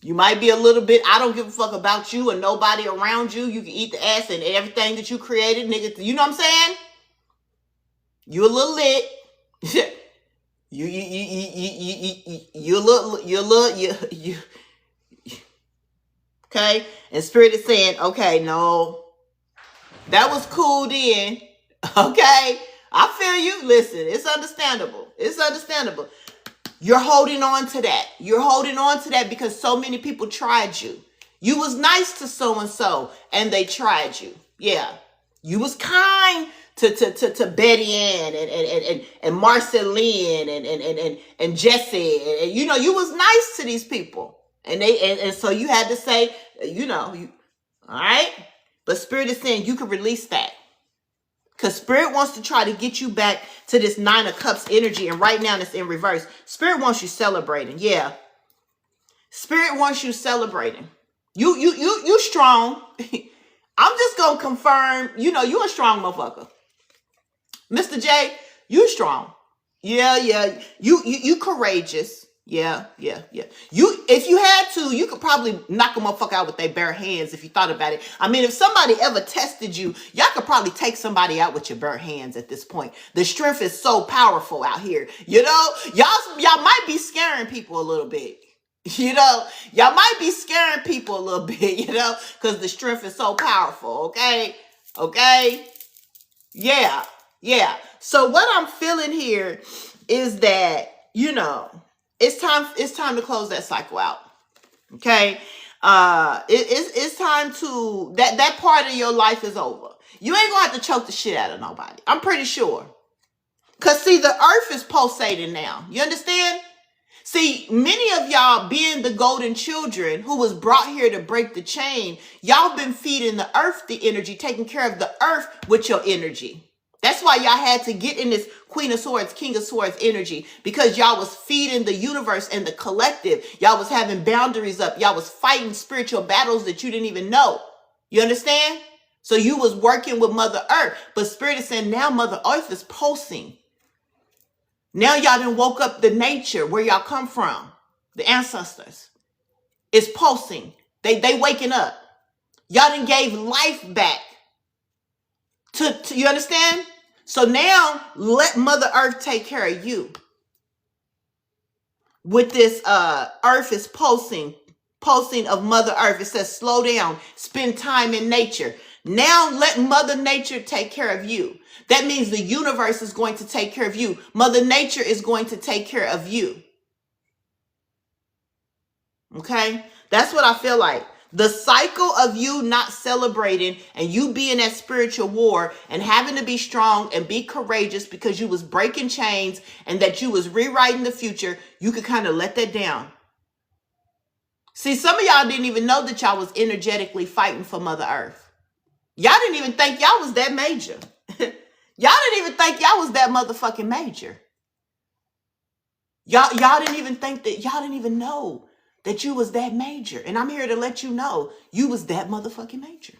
Speaker 1: you might be a little bit, I don't give a fuck about you and nobody around you. You can eat the ass and everything that you created, nigga. You know what I'm saying? You a little lit. You okay? And Spirit is saying, okay, no, that was cool then. Okay, I feel you. Listen, it's understandable. It's understandable. You're holding on to that. You're holding on to that because so many people tried you. You was nice to so-and-so and they tried you. Yeah. You was kind to Betty Ann and Marceline and Jesse. And you know, you was nice to these people. And so you had to say, you know, all right? But Spirit is saying you can release that. Because Spirit wants to try to get you back to this 9 of Cups energy. And right now it's in reverse. Spirit wants you celebrating. Yeah. Spirit wants you celebrating. You strong. I'm just going to confirm, you know, you a strong motherfucker. Mr. J, you strong. Yeah. You courageous. Yeah, yeah, yeah. If you had to, you could probably knock a motherfucker out with their bare hands if you thought about it. I mean, if somebody ever tested you, y'all could probably take somebody out with your bare hands at this point. The strength is so powerful out here. You know, y'all might be scaring people a little bit. You know, y'all might be scaring people a little bit, you know, because the strength is so powerful, okay? Okay? Yeah, yeah. So what I'm feeling here is that, you know, it's time to close that cycle out. Okay? It's time to that part of your life is over. You ain't gonna have to choke the shit out of nobody. I'm pretty sure. Cause see, the earth is pulsating now. You understand? See, many of y'all being the golden children who was brought here to break the chain, y'all been feeding the earth the energy, taking care of the earth with your energy. That's why y'all had to get in this Queen of Swords, King of Swords energy, because y'all was feeding the universe and the collective. Y'all was having boundaries up. Y'all was fighting spiritual battles that you didn't even know. You understand? So you was working with Mother Earth, but Spirit is saying now Mother Earth is pulsing. Now y'all done woke up the nature where y'all come from. The ancestors. It's pulsing. They waking up. Y'all done gave life back. To you understand? So now let Mother Earth take care of you. With this earth is pulsing of Mother Earth. It says slow down, spend time in nature. Now let Mother Nature take care of you. That means the universe is going to take care of you. Mother Nature is going to take care of you. Okay? That's what I feel like. The cycle of you not celebrating and you being at spiritual war and having to be strong and be courageous because you was breaking chains and that you was rewriting the future, you could kind of let that down. See, some of y'all didn't even know that y'all was energetically fighting for Mother Earth. Y'all didn't even think y'all was that major. Y'all didn't even think y'all was that motherfucking major. Y'all didn't even think that, y'all didn't even know that you was that major. And I'm here to let you know you was that motherfucking major.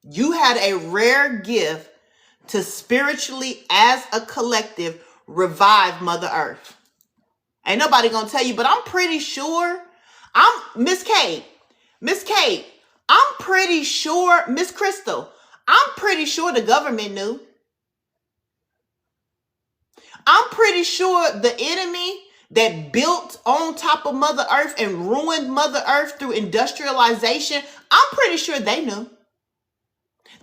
Speaker 1: You had a rare gift to spiritually, as a collective, revive Mother Earth. Ain't nobody gonna tell you, but I'm pretty sure, Miss Kate, I'm pretty sure, Miss Crystal, I'm pretty sure the government knew. I'm pretty sure the enemy that built on top of Mother Earth and ruined Mother Earth through industrialization, I'm pretty sure they knew.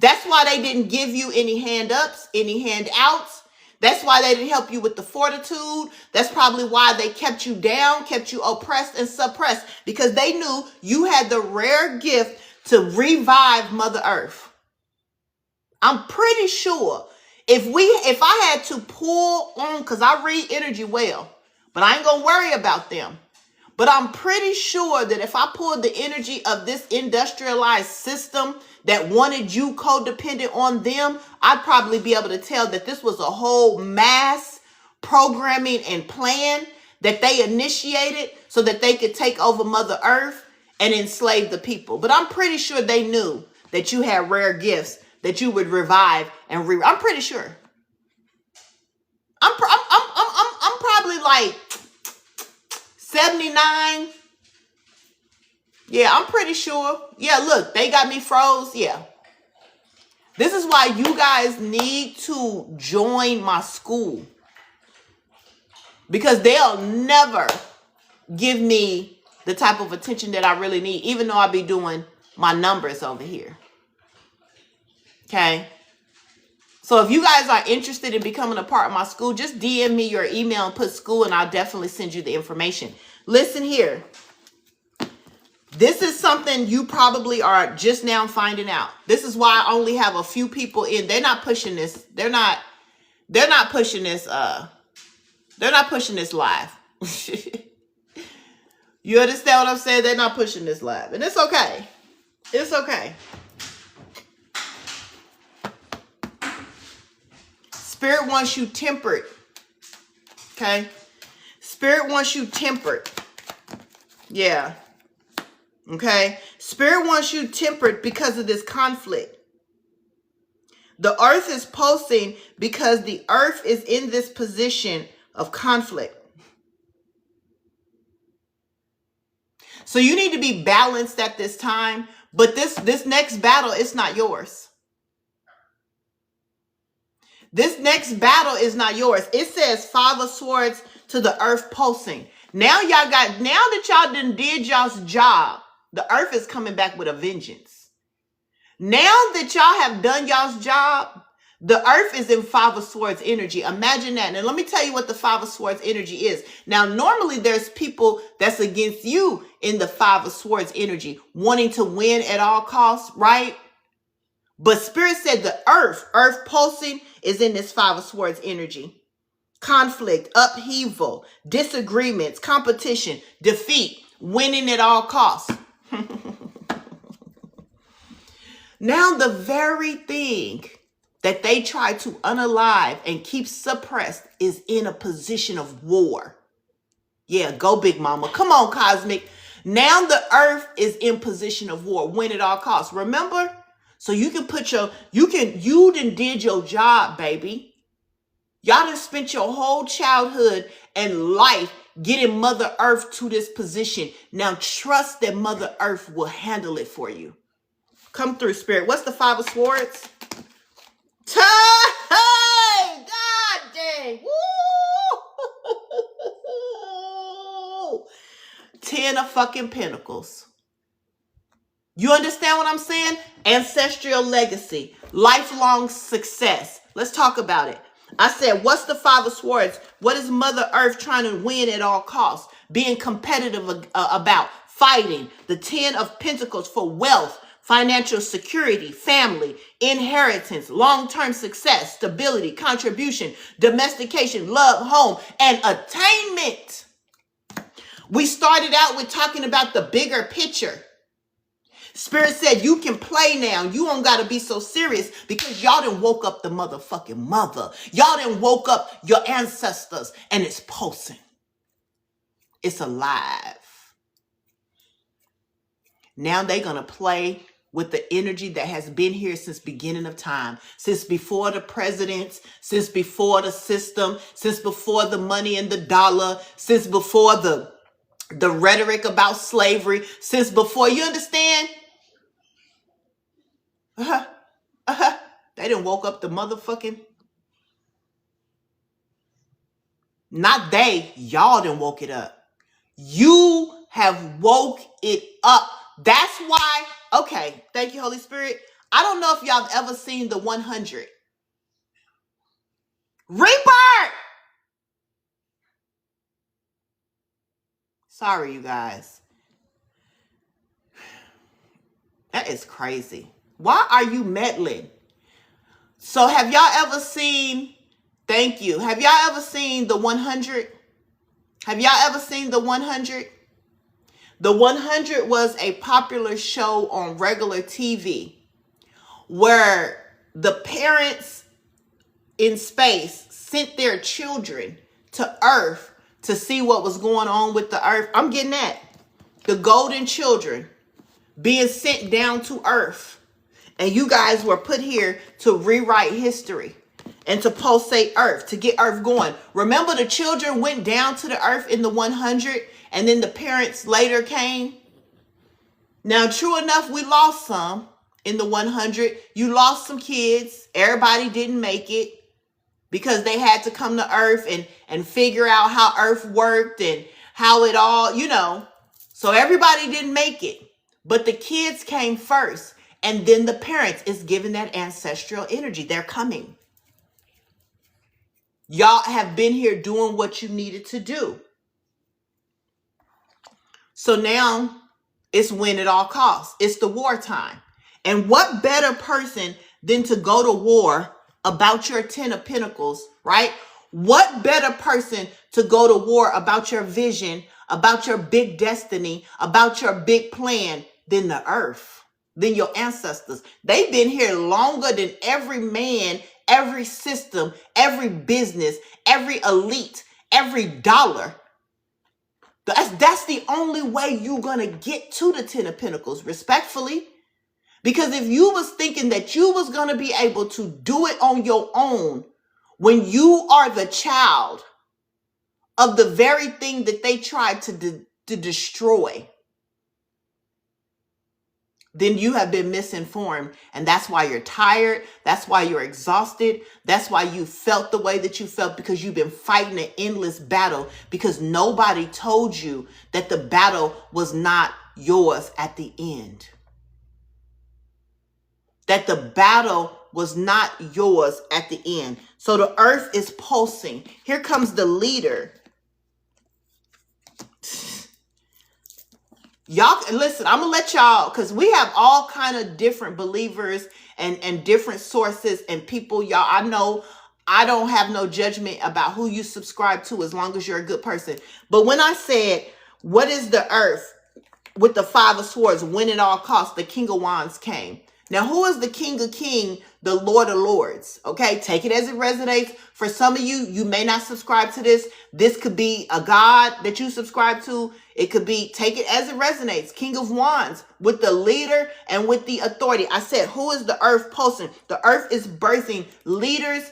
Speaker 1: That's why they didn't give you any hand ups, any handouts. That's why they didn't help you with the fortitude. That's probably why they kept you down, kept you oppressed and suppressed, because they knew you had the rare gift to revive Mother Earth. I'm pretty sure if I had to pull on, because I read energy well, but I ain't gonna worry about them. But I'm pretty sure that if I pulled the energy of this industrialized system that wanted you codependent on them, I'd probably be able to tell that this was a whole mass programming and plan that they initiated so that they could take over Mother Earth and enslave the people. But I'm pretty sure they knew that you had rare gifts that you would revive and I'm pretty sure. I'm probably like 79. Yeah, I'm pretty sure. Yeah, look, they got me froze. Yeah. This is why you guys need to join my school. Because they'll never give me the type of attention that I really need, even though I be doing my numbers over here. Okay? So if you guys are interested in becoming a part of my school, just DM me your email and put school and I'll definitely send you the information. Listen here. This is something you probably are just now finding out. This is why I only have a few people in. They're not pushing this. They're not pushing this. They're not pushing this live. You understand what I'm saying? They're not pushing this live. And it's okay. It's okay. Spirit wants you tempered. Okay? Spirit wants you tempered. Yeah. Okay? Spirit wants you tempered because of this conflict. The earth is pulsing because the earth is in this position of conflict. So you need to be balanced at this time, but this next battle is not yours. This next battle is not yours. It says 5 of Swords to the earth pulsing. Now that y'all done did y'all's job, the earth is coming back with a vengeance. Now that y'all have done y'all's job, the earth is in 5 of Swords energy. Imagine that. And let me tell you what the 5 of Swords energy is. Now, normally there's people that's against you in the 5 of Swords energy, wanting to win at all costs, right? But Spirit said the earth pulsing is in this 5 of Swords energy. Conflict, upheaval, disagreements, competition, defeat, winning at all costs. Now the very thing that they try to unalive and keep suppressed is in a position of war. Yeah, go big mama. Come on, cosmic. Now the earth is in position of war, win at all costs. Remember? So you can you done did your job, baby. Y'all done spent your whole childhood and life getting Mother Earth to this position. Now trust that Mother Earth will handle it for you. Come through, Spirit. What's the 5 of Swords? Hey, God dang. Woo! 10 of fucking Pentacles. You understand what I'm saying? Ancestral legacy, lifelong success. Let's talk about it. I said, what's the 5 of Swords? What is Mother Earth trying to win at all costs? Being competitive about, fighting. The 10 of Pentacles for wealth, financial security, family, inheritance, long-term success, stability, contribution, domestication, love, home, and attainment. We started out with talking about the bigger picture. Spirit said you can play now. You don't got to be so serious because y'all done woke up the motherfucking mother. Y'all done woke up your ancestors and it's pulsing. It's alive. Now they're going to play with the energy that has been here since beginning of time, since before the presidents, since before the system, since before the money and the dollar, since before the rhetoric about slavery, since before, you understand? They done woke up the motherfucking, not they, y'all done woke it up. You have woke it up. That's why, okay, thank you, Holy Spirit. I don't know if y'all have ever seen the 100. Reaper! Sorry, you guys. That is crazy. Why are you meddling? So have y'all ever seen, thank you, have y'all ever seen the 100? Have y'all ever seen the 100? The 100 was a popular show on regular TV where the parents in space sent their children to Earth to see what was going on with the Earth. I'm getting that. The golden children being sent down to Earth. And you guys were put here to rewrite history and to pulsate Earth, to get Earth going. Remember the children went down to the Earth in the 100 and then the parents later came? Now, true enough, we lost some in the 100. You lost some kids. Everybody didn't make it because they had to come to Earth and figure out how Earth worked and how it all, you know. So everybody didn't make it. But the kids came first. And then the parents is given that ancestral energy. They're coming. Y'all have been here doing what you needed to do. So now it's win at all costs. It's the wartime. And what better person than to go to war about your 10 of Pentacles, right? What better person to go to war about your vision, about your big destiny, about your big plan than the earth? Than your ancestors. They've been here longer than every man, every system, every business, every elite, every dollar. That's the only way you're going to get to the 10 of Pentacles, respectfully. Because if you was thinking that you was going to be able to do it on your own when you are the child of the very thing that they tried to destroy, then you have been misinformed. And that's why you're tired. That's why you're exhausted. That's why you felt the way that you felt, because you've been fighting an endless battle, because nobody told you that the battle was not yours at the end. That the battle was not yours at the end. So the earth is pulsing. Here comes the leader. Y'all, listen, I'm going to let y'all, because we have all kind of different believers and different sources and people. Y'all, I know I don't have no judgment about who you subscribe to as long as you're a good person. But when I said, what is the earth with the 5 of Swords, win at all costs, the King of Wands came. Now, who is the King of Kings, the Lord of Lords? Okay, take it as it resonates. For some of you, you may not subscribe to this. This could be a God that you subscribe to. It could be, take it as it resonates. King of Wands with the leader and with the authority. I said, who is the earth pulsing? The earth is birthing leaders,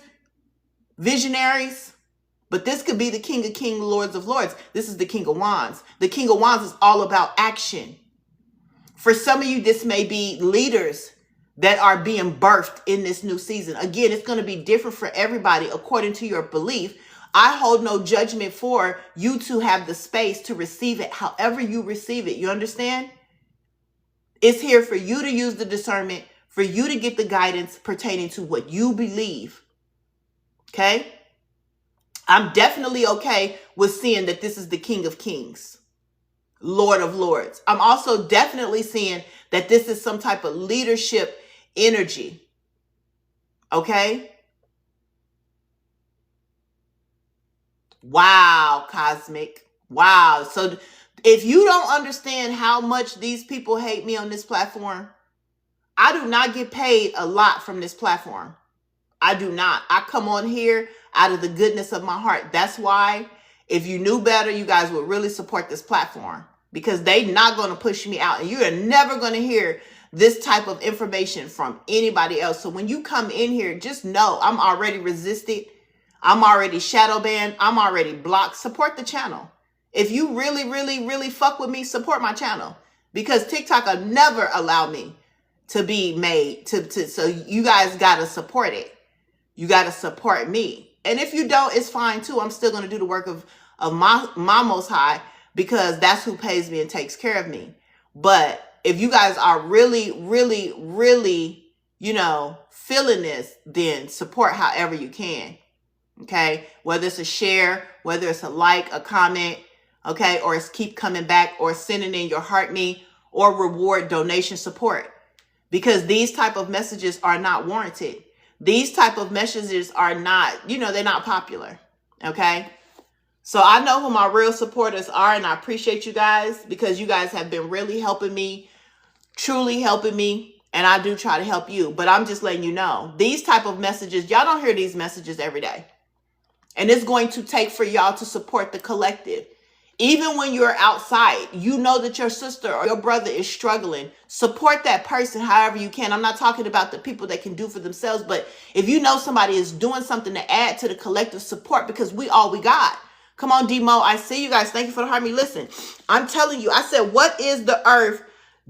Speaker 1: visionaries. But this could be the King of Kings, Lords of Lords. This is the King of Wands. The King of Wands is all about action. For some of you, this may be leaders that are being birthed in this new season. Again, it's going to be different for everybody according to your belief. I hold no judgment for you to have the space to receive it however you receive it. You understand? It's here for you to use the discernment, for you to get the guidance pertaining to what you believe. Okay? I'm definitely okay with seeing that this is the King of Kings, Lord of Lords. I'm also definitely seeing that this is some type of leadership energy. Okay? Wow, Cosmic. Wow. So if you don't understand how much these people hate me on this platform, I do not get paid a lot from this platform. I do not. I come on here out of the goodness of my heart. That's why if you knew better, you guys would really support this platform, because they're not going to push me out. And you are never going to hear this type of information from anybody else. So when you come in here, just know I'm already resisted. I'm already shadow banned. I'm already blocked. Support the channel. If you really, really, really fuck with me, support my channel, because TikTok will never allow me to be made so you guys got to support it. You got to support me. And if you don't, it's fine too. I'm still going to do the work of my Most High, because that's who pays me and takes care of me. But if you guys are really, really, really, feeling this, then support however you can. Okay. Whether it's a share, whether it's a like, a comment, okay, or it's keep coming back, or sending in your heart me, or reward donation support, because these type of messages are not warranted. These type of messages are not, they're not popular. Okay. So I know who my real supporters are, and I appreciate you guys, because you guys have been really helping me, truly helping me, and I do try to help you. But I'm just letting you know, these type of messages, y'all don't hear these messages every day. And it's going to take for y'all to support the collective. Even when you're outside, you know that your sister or your brother is struggling. Support that person however you can. I'm not talking about the people that can do for themselves, but if you know somebody is doing something to add to the collective support, because we all we got. Come on, D-Mo. I see you guys. Thank you for the heart me. Listen, I'm telling you, I said, what is the earth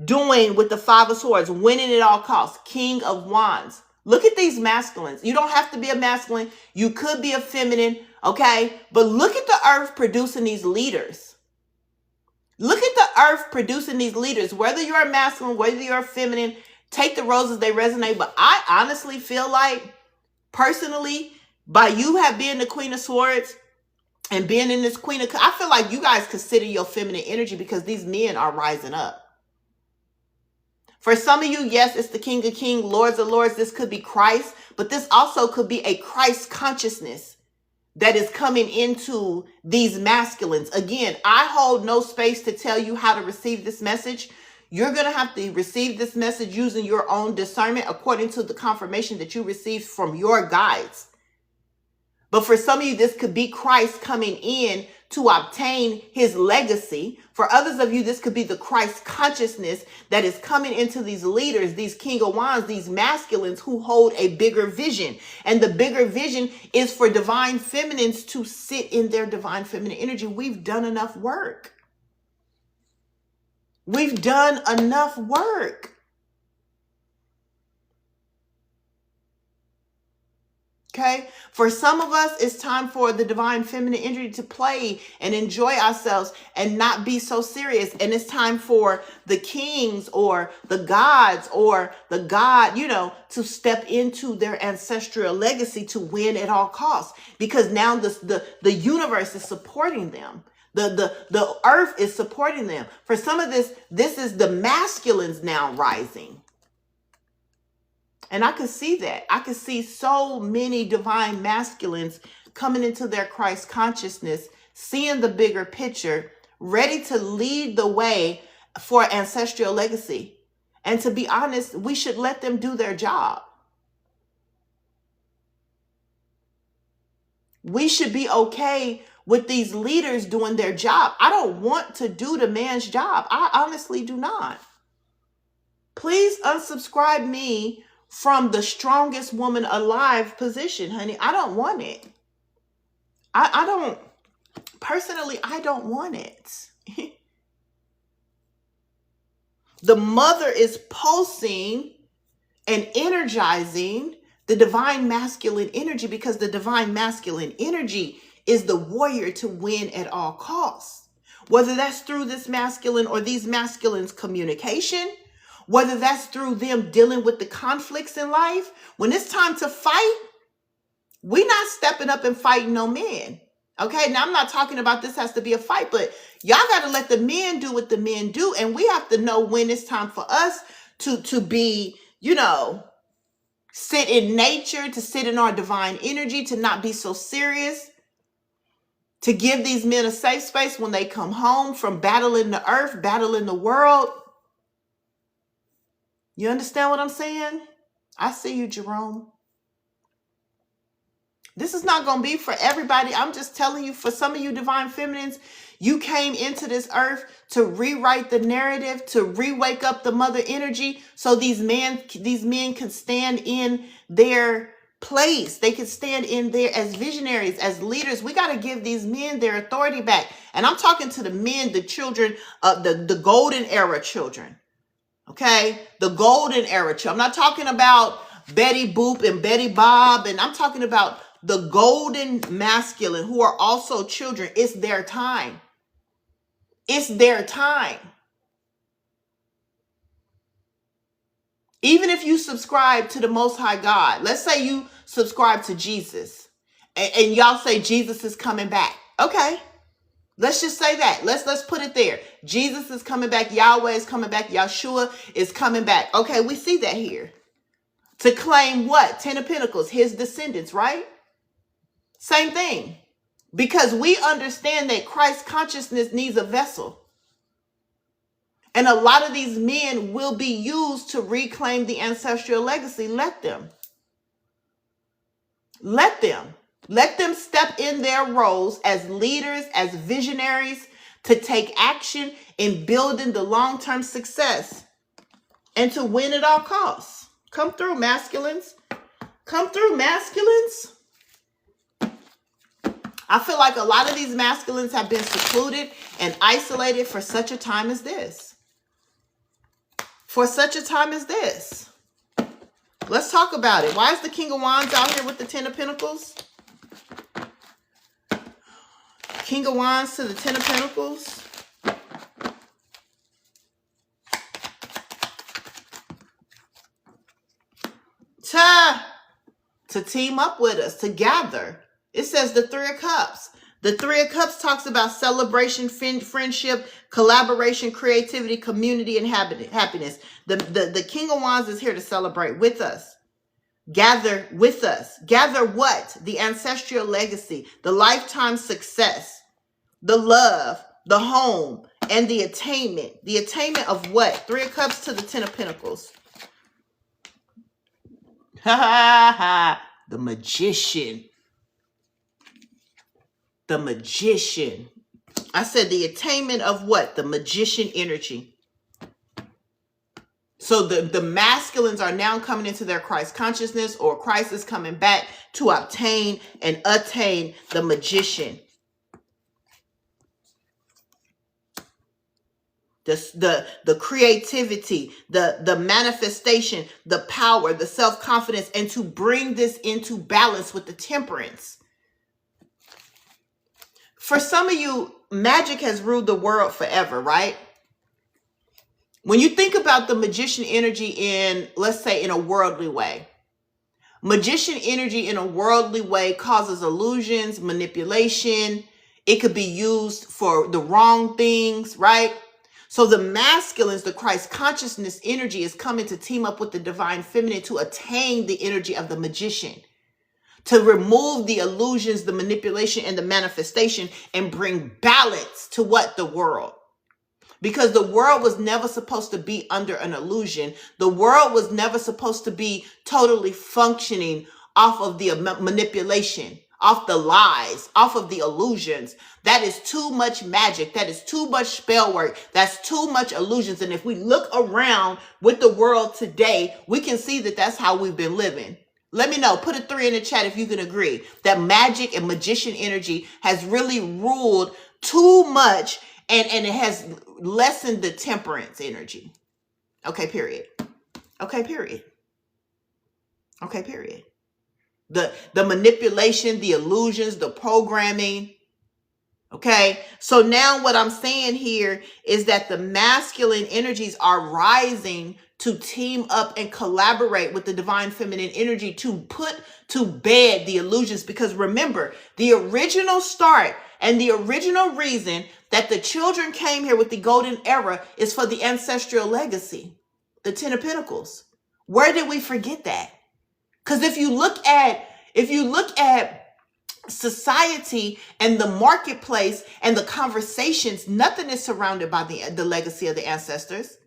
Speaker 1: doing with the 5 of Swords? Winning at all costs. King of Wands. Look at these masculines. You don't have to be a masculine. You could be a feminine, okay? But look at the earth producing these leaders. Look at the earth producing these leaders. Whether you're a masculine, whether you're a feminine, take the roses, they resonate. But I honestly feel like, personally, by you have been the Queen of Swords and being in this Queen of, I feel like you guys consider your feminine energy, because these men are rising up. For some of you, yes, it's the King of Kings, Lords of Lords. This could be Christ, but this also could be a Christ consciousness that is coming into these masculines. Again, I hold no space to tell you how to receive this message. You're going to have to receive this message using your own discernment according to the confirmation that you received from your guides. But for some of you, this could be Christ coming in to obtain his legacy. For others of you, this could be the Christ consciousness that is coming into these leaders, these King of Wands, these masculines who hold a bigger vision. And the bigger vision is for divine feminines to sit in their divine feminine energy. We've done enough work. We've done enough work. Okay, for some of us, it's time for the divine feminine energy to play and enjoy ourselves and not be so serious. And it's time for the kings or the gods or the God, to step into their ancestral legacy to win at all costs. Because now the universe is supporting them. The earth is supporting them. For some of this is the masculines now rising. And I could see that. I could see so many divine masculines coming into their Christ consciousness, seeing the bigger picture, ready to lead the way for ancestral legacy. And to be honest, we should let them do their job. We should be okay with these leaders doing their job. I don't want to do the man's job. I honestly do not. Please unsubscribe me from the strongest woman alive position, honey. I don't want it. I don't, personally, I don't want it. The mother is pulsing and energizing the divine masculine energy, because the divine masculine energy is the warrior to win at all costs. Whether that's through this masculine or these masculines' communication, whether that's through them dealing with the conflicts in life. When it's time to fight, we're not stepping up and fighting no men. Okay, now I'm not talking about this has to be a fight, but y'all got to let the men do what the men do. And we have to know when it's time for us to be, sit in nature, to sit in our divine energy, to not be so serious, to give these men a safe space when they come home from battling the earth, battling the world. You understand what I'm saying? I see you, Jerome. This is not going to be for everybody. I'm just telling you, for some of you divine feminines, you came into this earth to rewrite the narrative, to re-wake up the mother energy so these men can stand in their place. They can stand in there as visionaries, as leaders. We got to give these men their authority back. And I'm talking to the men, the children, the golden era children. Okay, the golden era. I'm not talking about Betty Boop and Betty Bob, and I'm talking about the golden masculine who are also children. It's their time. It's their time. Even if you subscribe to the Most High God, let's say you subscribe to Jesus, and y'all say Jesus is coming back. Okay. Let's just say that. Let's put it there. Jesus is coming back. Yahweh is coming back. Yahshua is coming back. Okay, we see that here. To claim what? 10 of Pentacles, his descendants, right? Same thing. Because we understand that Christ consciousness needs a vessel. And a lot of these men will be used to reclaim the ancestral legacy. Let them. Let them. Let them step in their roles as leaders, as visionaries, to take action in building the long-term success and to win at all costs. Come through, masculines. Come through, masculines. I feel like a lot of these masculines have been secluded and isolated for such a time as this. For such a time as this. Let's talk about it. Why is the King of Wands out here with the 10 of Pentacles? King of Wands to the 10 of Pentacles. To team up with us, to gather. It says the 3 of Cups. The 3 of Cups talks about celebration, friendship, collaboration, creativity, community, and happiness. The King of Wands is here to celebrate with us. Gather with us. Gather what? The ancestral legacy, the lifetime success, the love, the home, and the attainment. The attainment of what? 3 of Cups to the 10 of Pentacles. Ha ha ha. The magician. The magician. I said the attainment of what? The magician energy. So the masculines are now coming into their Christ consciousness, or Christ is coming back to obtain and attain the magician. The creativity, the manifestation, the power, the self-confidence, and to bring this into balance with the temperance. For some of you, magic has ruled the world forever, right? When you think about the magician energy in, let's say, in a worldly way, magician energy in a worldly way causes illusions, manipulation. It could be used for the wrong things, right? So the masculines, the Christ consciousness energy, is coming to team up with the divine feminine to attain the energy of the magician, to remove the illusions, the manipulation, and the manifestation, and bring balance to what? The world. Because the world was never supposed to be under an illusion. The world was never supposed to be totally functioning off of the manipulation, off the lies, off of the illusions. That is too much magic. That is too much spell work. That's too much illusions. And if we look around with the world today, we can see that that's how we've been living. Let me know. Put a 3 in the chat if you can agree that magic and magician energy has really ruled too much, and it has lessened the temperance energy. Okay, period. Okay, period. Okay, period. The manipulation, the illusions, the programming. Okay, so now what I'm saying here is that the masculine energies are rising to team up and collaborate with the divine feminine energy to put to bed the illusions. Because remember, the original start and the original reason that the children came here with the golden era is for the ancestral legacy, the 10 of Pentacles. Where did we forget that? Because if you look at society and the marketplace and the conversations, nothing is surrounded by the legacy of the ancestors.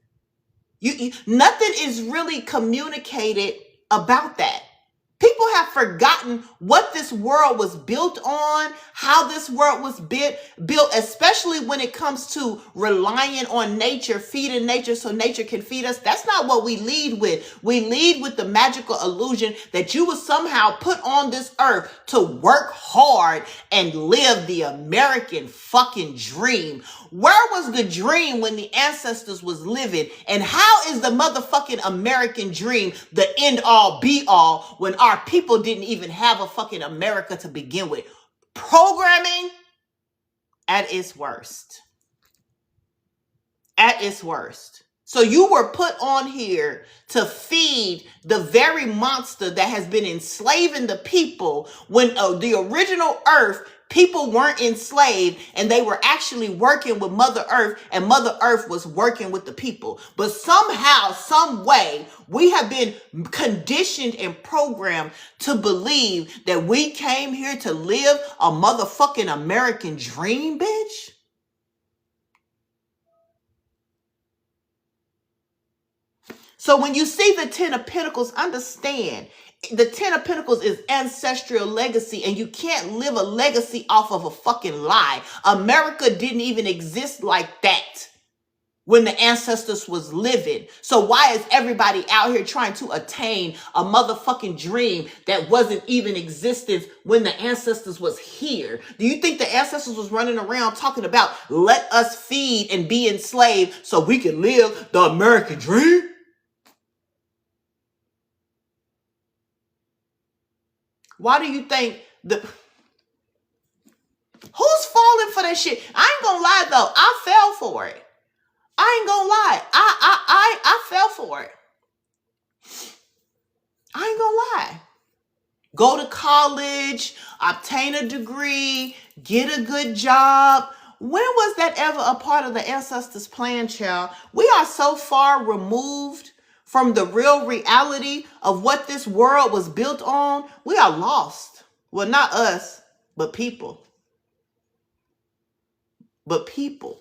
Speaker 1: Nothing is really communicated about that. People have forgotten what this world was built on, how this world was built, especially when it comes to relying on nature, feeding nature so nature can feed us. That's not what we lead with. We lead with the magical illusion that you will somehow put on this earth to work hard and live the American fucking dream. Where was the dream when the ancestors was living? And how is the motherfucking American dream the end all be all when our people didn't even have a fucking America to begin with? Programming at its worst. At its worst. So you were put on here to feed the very monster that has been enslaving the people when the original earth, people weren't enslaved and they were actually working with Mother Earth, and Mother Earth was working with the people. But somehow, some way, we have been conditioned and programmed to believe that we came here to live a motherfucking American dream, bitch. So when you see the 10 of Pentacles, understand the 10 of Pentacles is ancestral legacy, and you can't live a legacy off of a fucking lie. America didn't even exist like that when the ancestors was living. So why is everybody out here trying to attain a motherfucking dream that wasn't even existence when the ancestors was here? Do you think the ancestors was running around talking about let us feed and be enslaved so we can live the American dream? Why do you think who's falling for that shit? I ain't gonna lie though, I fell for it. I ain't gonna lie. I fell for it. I ain't gonna lie. Go to college, obtain a degree, get a good job. When was that ever a part of the ancestors' plan, child? We are so far removed from the real reality of what this world was built on. We are lost. Well, not us, but people. But people.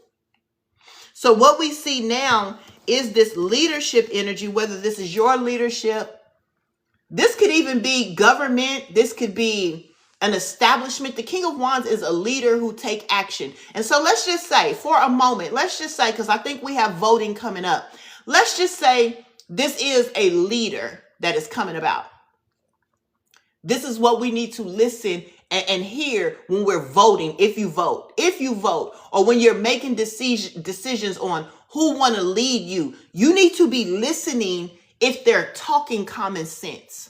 Speaker 1: So what we see now is this leadership energy, whether this is your leadership. This could even be government. This could be an establishment. The King of Wands is a leader who take action. And so let's just say for a moment, let's just say, because I think we have voting coming up. Let's just say this is a leader that is coming about. This is what we need to listen and hear when we're voting. If you vote, or when you're making decisions on who want to lead you, you need to be listening if they're talking common sense.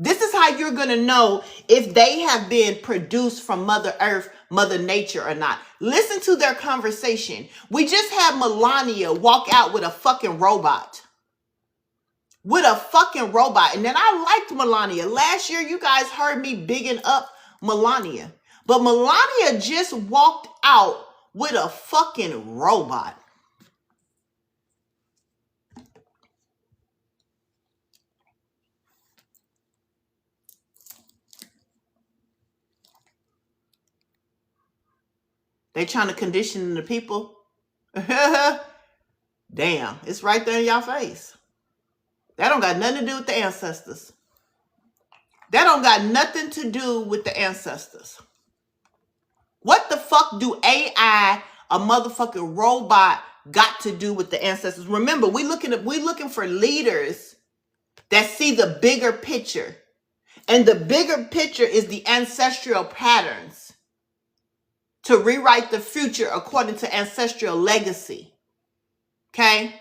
Speaker 1: This is how you're going to know if they have been produced from Mother Earth, Mother Nature or not. Listen to their conversation. We just had Melania walk out with a fucking robot. And then I liked Melania. Last year, you guys heard me bigging up Melania. But Melania just walked out with a fucking robot. They trying to condition the people. Damn, it's right there in y'all face. That don't got nothing to do with the ancestors. That don't got nothing to do with the ancestors. What the fuck do AI, a motherfucking robot, got to do with the ancestors? Remember, we looking for leaders that see the bigger picture. And the bigger picture is the ancestral patterns to rewrite the future according to ancestral legacy. Okay?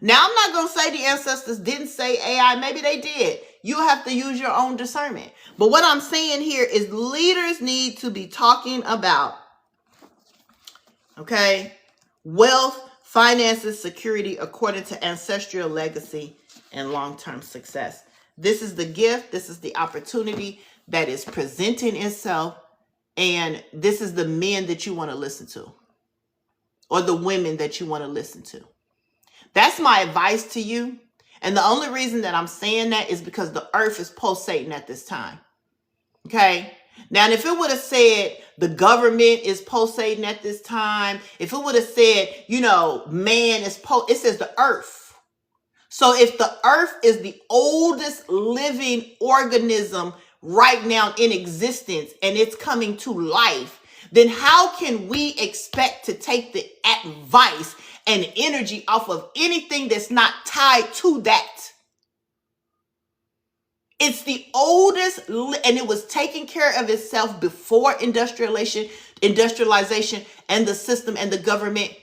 Speaker 1: Now, I'm not going to say the ancestors didn't say AI. Maybe they did. You have to use your own discernment. But what I'm saying here is leaders need to be talking about, okay, wealth, finances, security, according to ancestral legacy and long-term success. This is the gift. This is the opportunity that is presenting itself. And this is the men that you want to listen to, or the women that you want to listen to. That's my advice to you. And the only reason that I'm saying that is because the earth is pulsating at this time. Okay. Now, if it would have said the government is pulsating at this time, if it would have said, man is it says the earth. So if the earth is the oldest living organism right now in existence and it's coming to life, then how can we expect to take the advice and energy off of anything that's not tied to that? It's the oldest, and it was taking care of itself before industrialization and the system and the government.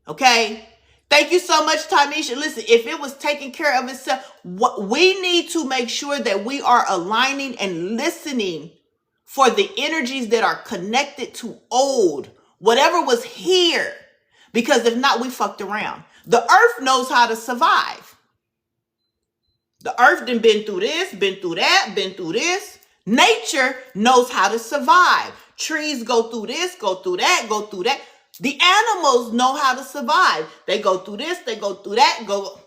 Speaker 1: Okay? Thank you so much, Tamisha. Listen, if it was taking care of itself, we need to make sure that we are aligning and listening for the energies that are connected to old, whatever was here. Because if not, we fucked around. The earth knows how to survive. The earth done been through this, been through that, been through this. Nature knows how to survive. Trees go through this, go through that, go through that. The animals know how to survive. They go through this, they go through that, go.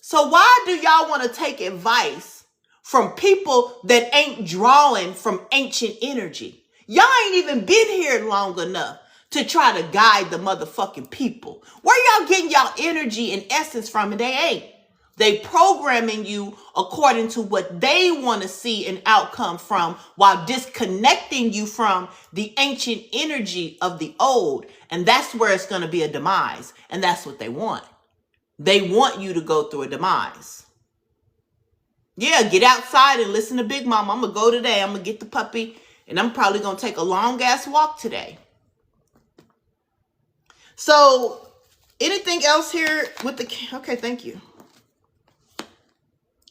Speaker 1: So why do y'all want to take advice from people that ain't drawing from ancient energy? Y'all ain't even been here long enough to try to guide the motherfucking people. Where y'all getting y'all energy and essence from? And they ain't. They programming you according to what they want to see an outcome from, while disconnecting you from the ancient energy of the old. And that's where it's going to be a demise. And that's what they want. They want you to go through a demise. Yeah, get outside and listen to Big Mama. I'm going to go today. I'm going to get the puppy. And I'm probably going to take a long ass walk today. So anything else here with the... Okay, thank you.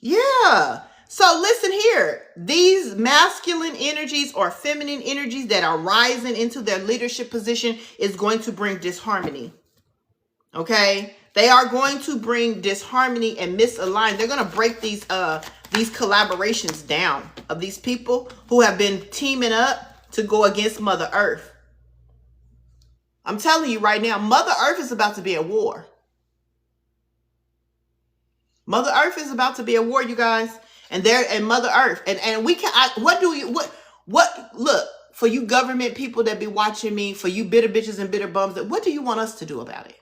Speaker 1: Yeah. So listen here. These masculine energies or feminine energies that are rising into their leadership position is going to bring disharmony. Okay? They are going to bring disharmony and misalignment. They're going to break these collaborations down of these people who have been teaming up to go against Mother Earth. I'm telling you right now, Mother Earth is about to be at war. Mother Earth is about to be at war, you guys. And Mother Earth. And we can, look, for you government people that be watching me, for you bitter bitches and bitter bums, what do you want us to do about it?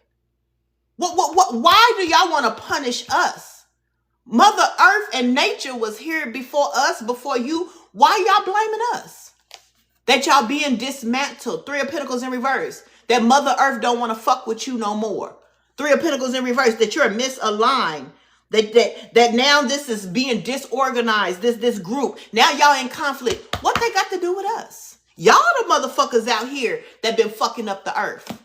Speaker 1: Why do y'all want to punish us? Mother Earth and nature was here before us, before you. Why y'all blaming us? That y'all being dismantled. Three of Pentacles in reverse. That Mother Earth don't want to fuck with you no more. Three of Pentacles in reverse. That you're misaligned. That now this is being disorganized. This group. Now y'all in conflict. What they got to do with us? Y'all the motherfuckers out here that been fucking up the earth.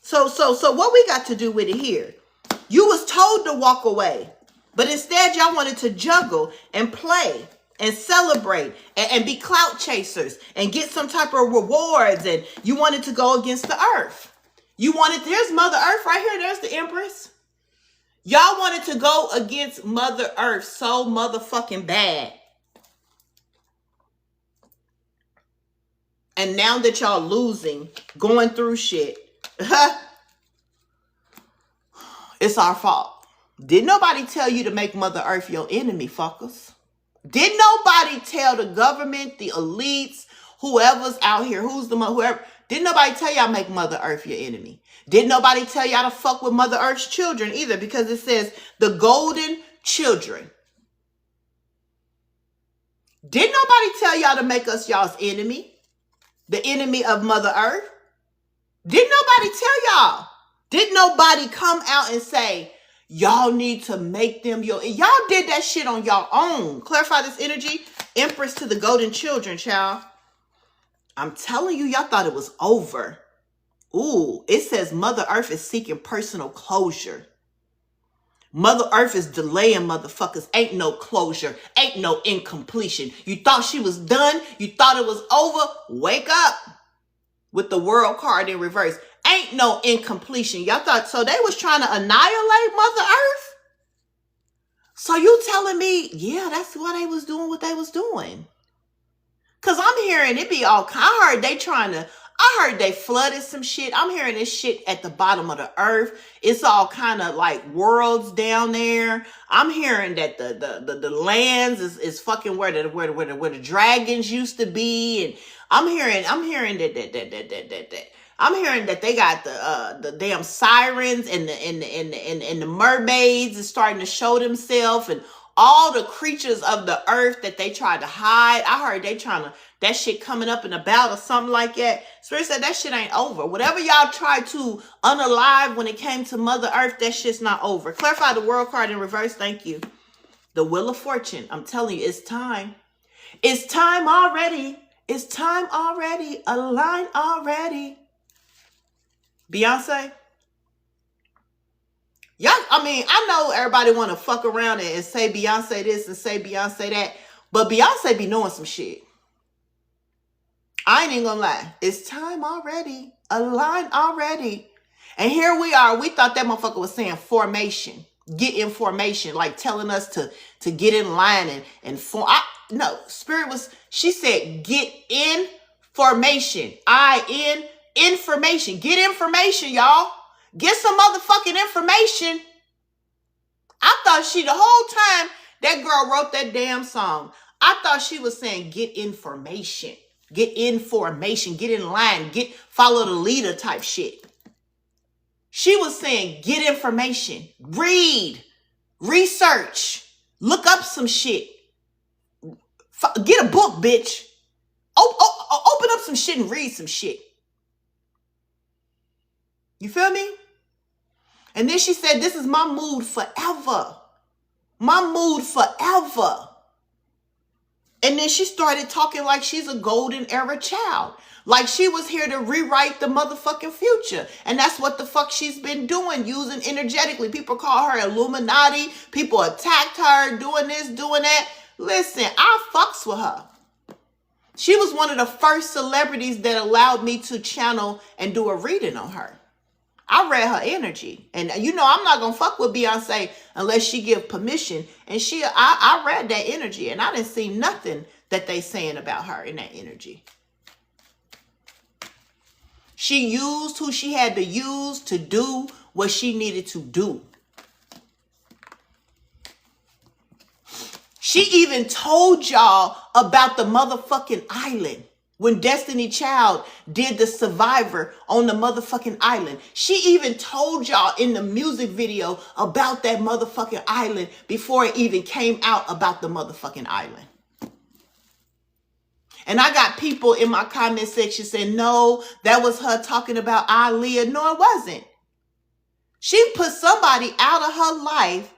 Speaker 1: So what we got to do with it here? You was told to walk away. But instead y'all wanted to juggle and play and celebrate and be clout chasers and get some type of rewards, and you wanted to go against the earth. You wanted, there's Mother Earth right here. There's the Empress. Y'all wanted to go against Mother Earth so motherfucking bad. And now that y'all losing, going through shit, it's our fault. Did nobody tell you to make Mother Earth your enemy, fuckers? Did nobody tell the government, the elites, whoever's out here, whoever, did nobody tell y'all make Mother Earth your enemy? Did nobody tell y'all to fuck with Mother Earth's children either, because it says the golden children. Did nobody tell y'all to make us y'all's enemy? The enemy of Mother Earth? Did nobody tell y'all? Did nobody come out and say, y'all need to make them your... Y'all did that shit on y'all own. Clarify this energy. Empress to the golden children, child. I'm telling you, y'all thought it was over. Ooh, it says Mother Earth is seeking personal closure. Mother Earth is delaying, motherfuckers. Ain't no closure. Ain't no incompletion. You thought she was done? You thought it was over? Wake up. With the World card in reverse. Ain't no incompletion. Y'all thought, so they was trying to annihilate Mother Earth? So you telling me, yeah, that's why they was doing what they was doing. Because I'm hearing it be all, I heard they flooded some shit. I'm hearing this shit at the bottom of the earth. It's all kind of like worlds down there. I'm hearing that the lands is fucking where the dragons used to be. And I'm hearing that I'm hearing that they got the damn sirens and the mermaids is starting to show themselves, and all the creatures of the earth that they tried to hide. I heard they trying to, that shit coming up and about or something like that. Spirit said that shit ain't over. Whatever y'all tried to unalive when it came to Mother Earth, that shit's not over. Clarify the World card in reverse. Thank you. The Wheel of Fortune. I'm telling you, it's time. It's time already. It's time already. Align already. Beyonce. Y'all, I mean, I know everybody want to fuck around and say Beyonce this and say Beyonce that, but Beyonce be knowing some shit. I ain't even gonna lie. It's time already. Align already. And here we are. We thought that motherfucker was saying formation. Get in formation. Like telling us to get in line and form. No, Spirit was, she said, get in formation. Information. Get information, y'all. Get some motherfucking information. I thought the whole time that girl wrote that damn song, I thought she was saying get information. Get information. Get in line. Follow the leader type shit. She was saying get information. Read. Research. Look up some shit. Get a book, bitch. Open up some shit and read some shit. You feel me? And then she said, this is my mood forever. My mood forever. And then she started talking like she's a golden era child. Like she was here to rewrite the motherfucking future. And that's what the fuck she's been doing, using energetically. People call her Illuminati. People attacked her, doing this, doing that. Listen, I fucks with her. She was one of the first celebrities that allowed me to channel and do a reading on her. I read her energy. And you know, I'm not going to fuck with Beyonce unless she give permission. And I read that energy and I didn't see nothing that they saying about her in that energy. She used who she had to use to do what she needed to do. She even told y'all about the motherfucking island. When Destiny Child did the Survivor on the motherfucking island. She even told y'all in the music video about that motherfucking island before it even came out about the motherfucking island. And I got people in my comment section saying, no, that was her talking about Aaliyah. No, it wasn't. She put somebody out of her life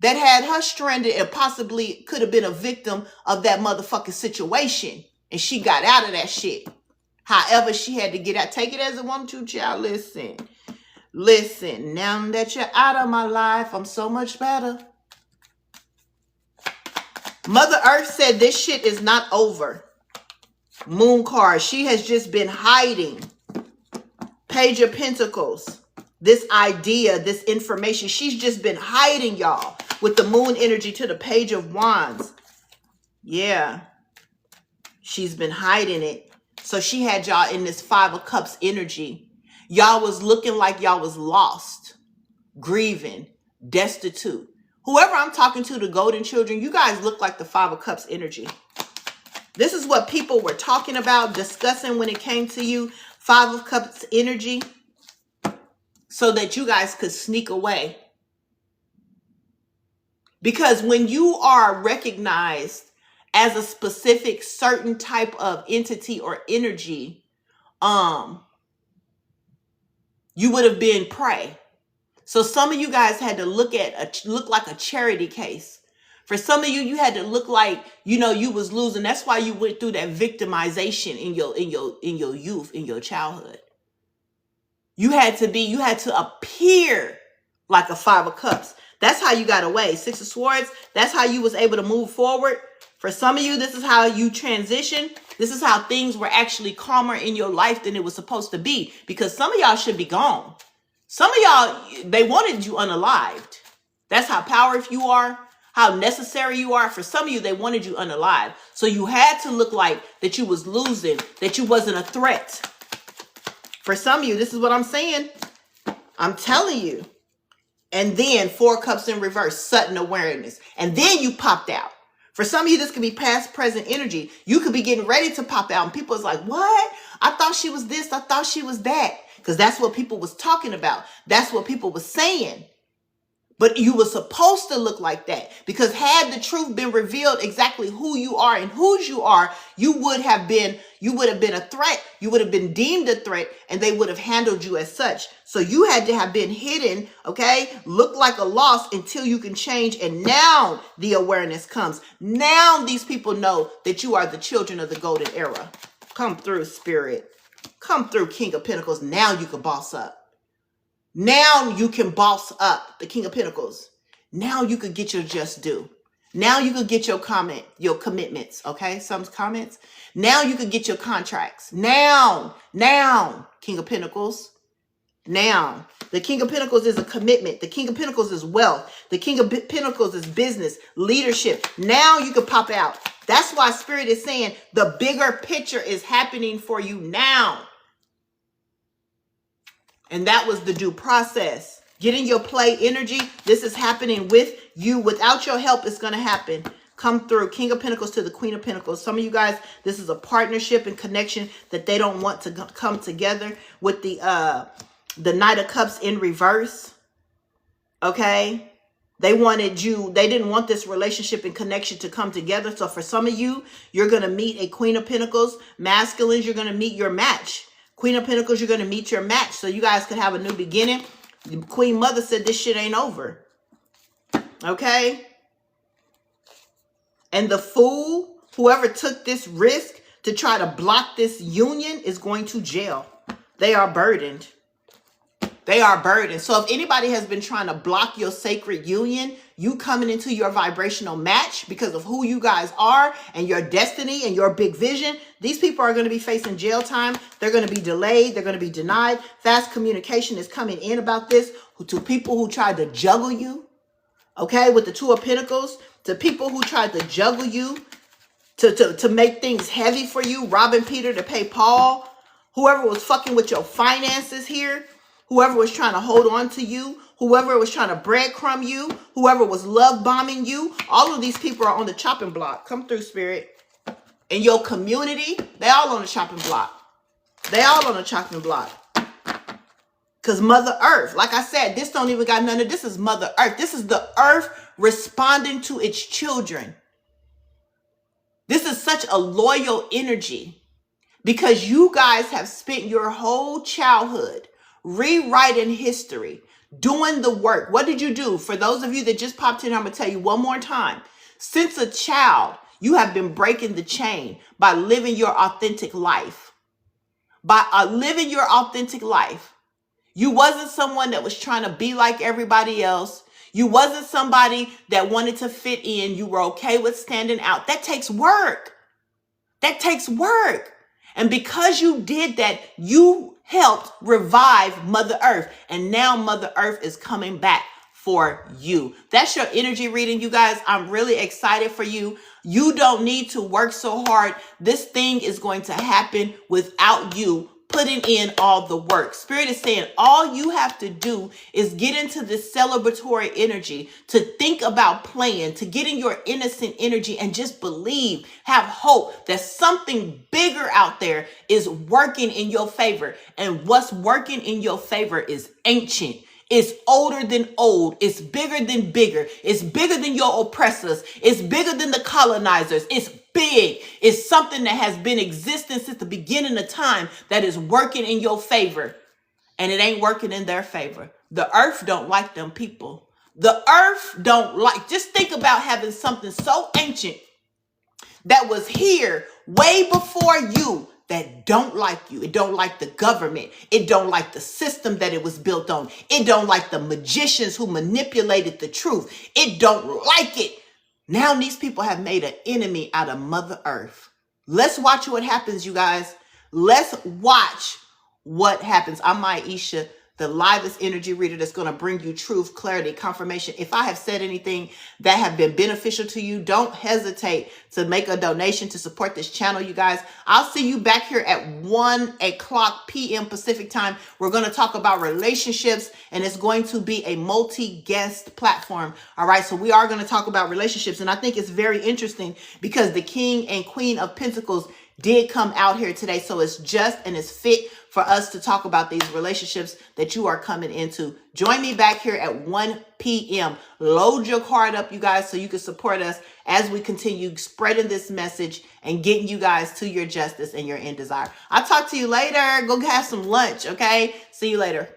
Speaker 1: that had her stranded and possibly could have been a victim of that motherfucking situation. And she got out of that shit. However, she had to get out. Take it as it want to, child. Listen. Listen. Now that you're out of my life, I'm so much better. Mother Earth said this shit is not over. Moon card. She has just been hiding. Page of Pentacles. This idea, this information. She's just been hiding, y'all. With the moon energy to the Page of Wands. Yeah. She's been hiding it. So she had y'all in this Five of Cups energy. Y'all was looking like y'all was lost, grieving, destitute. Whoever I'm talking to, the golden children, you guys look like the Five of Cups energy. This is what people were talking about, discussing when it came to you. Five of Cups energy. So that you guys could sneak away. Because when you are recognized as a specific certain type of entity or energy, you would have been prey. So some of you guys had to look like a charity case. For some of you, you had to look like, you know, you was losing. That's why you went through that victimization in your youth, in your childhood. You had to appear like a Five of Cups. That's how you got away. Six of Swords, that's how you was able to move forward. For some of you, this is how you transition. This is how things were actually calmer in your life than it was supposed to be. Because some of y'all should be gone. Some of y'all, they wanted you unalived. That's how powerful you are, how necessary you are. For some of you, they wanted you unalived. So you had to look like that you was losing, that you wasn't a threat. For some of you, this is what I'm saying. I'm telling you. And then Four Cups in reverse, sudden awareness. And then you popped out. For some of you, this could be past, present energy. You could be getting ready to pop out. And people is like, what? I thought she was this. I thought she was that. Because that's what people was talking about. That's what people was saying. But you were supposed to look like that. Because had the truth been revealed exactly who you are and whose you are, you would have been a threat. You would have been deemed a threat, and they would have handled you as such. So you had to have been hidden, okay? Look like a loss until you can change. And now the awareness comes. Now these people know that you are the children of the golden era. Come through, Spirit. Come through, King of Pentacles. Now you can boss up. Now you can boss up, the King of Pentacles. Now you could get your just due. Now you could get your commitments, okay? Some comments. Now you could get your contracts. Now, King of Pentacles. Now, the King of Pentacles is a commitment. The King of Pentacles is wealth. The King of Pentacles is business, leadership. Now you can pop out. That's why Spirit is saying the bigger picture is happening for you now. And that was the due process. Getting your play energy. This is happening with you. Without your help, it's going to happen. Come through. King of Pentacles to the Queen of Pentacles. Some of you guys, this is a partnership and connection that they don't want to come together with the Knight of Cups in reverse. Okay. They wanted you. They didn't want this relationship and connection to come together. So for some of you, you're going to meet a Queen of Pentacles. Masculines, you're going to meet your match. Queen of Pentacles, you're going to meet your match. So you guys could have a new beginning. Queen Mother said this shit ain't over. Okay? And the Fool, whoever took this risk to try to block this union is going to jail. They are burdened. They are burdened. So if anybody has been trying to block your sacred union, you coming into your vibrational match because of who you guys are and your destiny and your big vision, these people are going to be facing jail time. They're going to be delayed. They're going to be denied. Fast communication is coming in about this to people who tried to juggle you. Okay, with the Two of Pentacles, to people who tried to juggle you, to make things heavy for you, robbing Peter to pay Paul, whoever was fucking with your finances here, whoever was trying to hold on to you, whoever was trying to breadcrumb you, whoever was love bombing you, all of these people are on the chopping block. Come through, Spirit. In your community, they all on the chopping block. They all on the chopping block. Because Mother Earth, like I said, this don't even got none of this. Is Mother Earth. This is the earth responding to its children. This is such a loyal energy because you guys have spent your whole childhood rewriting history, doing the work. What did you do? For those of you that just popped in, I'm going to tell you one more time. Since a child, you have been breaking the chain by living your authentic life. By living your authentic life. You wasn't someone that was trying to be like everybody else. You wasn't somebody that wanted to fit in. You were okay with standing out. That takes work. That takes work. And because you did that, you helped revive Mother Earth. And now Mother Earth is coming back for you. That's your energy reading, you guys. I'm really excited for you. You don't need to work so hard. This thing is going to happen without you putting in all the work. Spirit is saying all you have to do is get into this celebratory energy, to think about playing, to get in your innocent energy and just believe, have hope that something bigger out there is working in your favor. And what's working in your favor is ancient. It's older than old. It's bigger than bigger. It's bigger than your oppressors. It's bigger than the colonizers. It's big. It's something that has been existing since the beginning of time that is working in your favor. And it ain't working in their favor. The earth don't like them people. The earth don't like. Just think about having something so ancient that was here way before you, that don't like you. It don't like the government. It don't like the system that it was built on. It don't like the magicians who manipulated the truth. It don't like it. Now these people have made an enemy out of Mother Earth. Let's watch what happens, you guys. Let's watch what happens. I'm Aisha, the livest energy reader that's going to bring you truth, clarity, confirmation. If I have said anything that have been beneficial to you, don't hesitate to make a donation to support this channel, you guys. I'll see you back here at 1:00 p.m. Pacific time. We're going to talk about relationships, and it's going to be a multi-guest platform. All right, so we are going to talk about relationships, and I think it's very interesting because the King and Queen of Pentacles did come out here today. So it's just and it's fit for us to talk about these relationships that you are coming into. Join me back here at 1 p.m. Load your card up, you guys, so you can support us as we continue spreading this message and getting you guys to your justice and your end desire. I'll talk to you later. Go have some lunch, okay? See you later.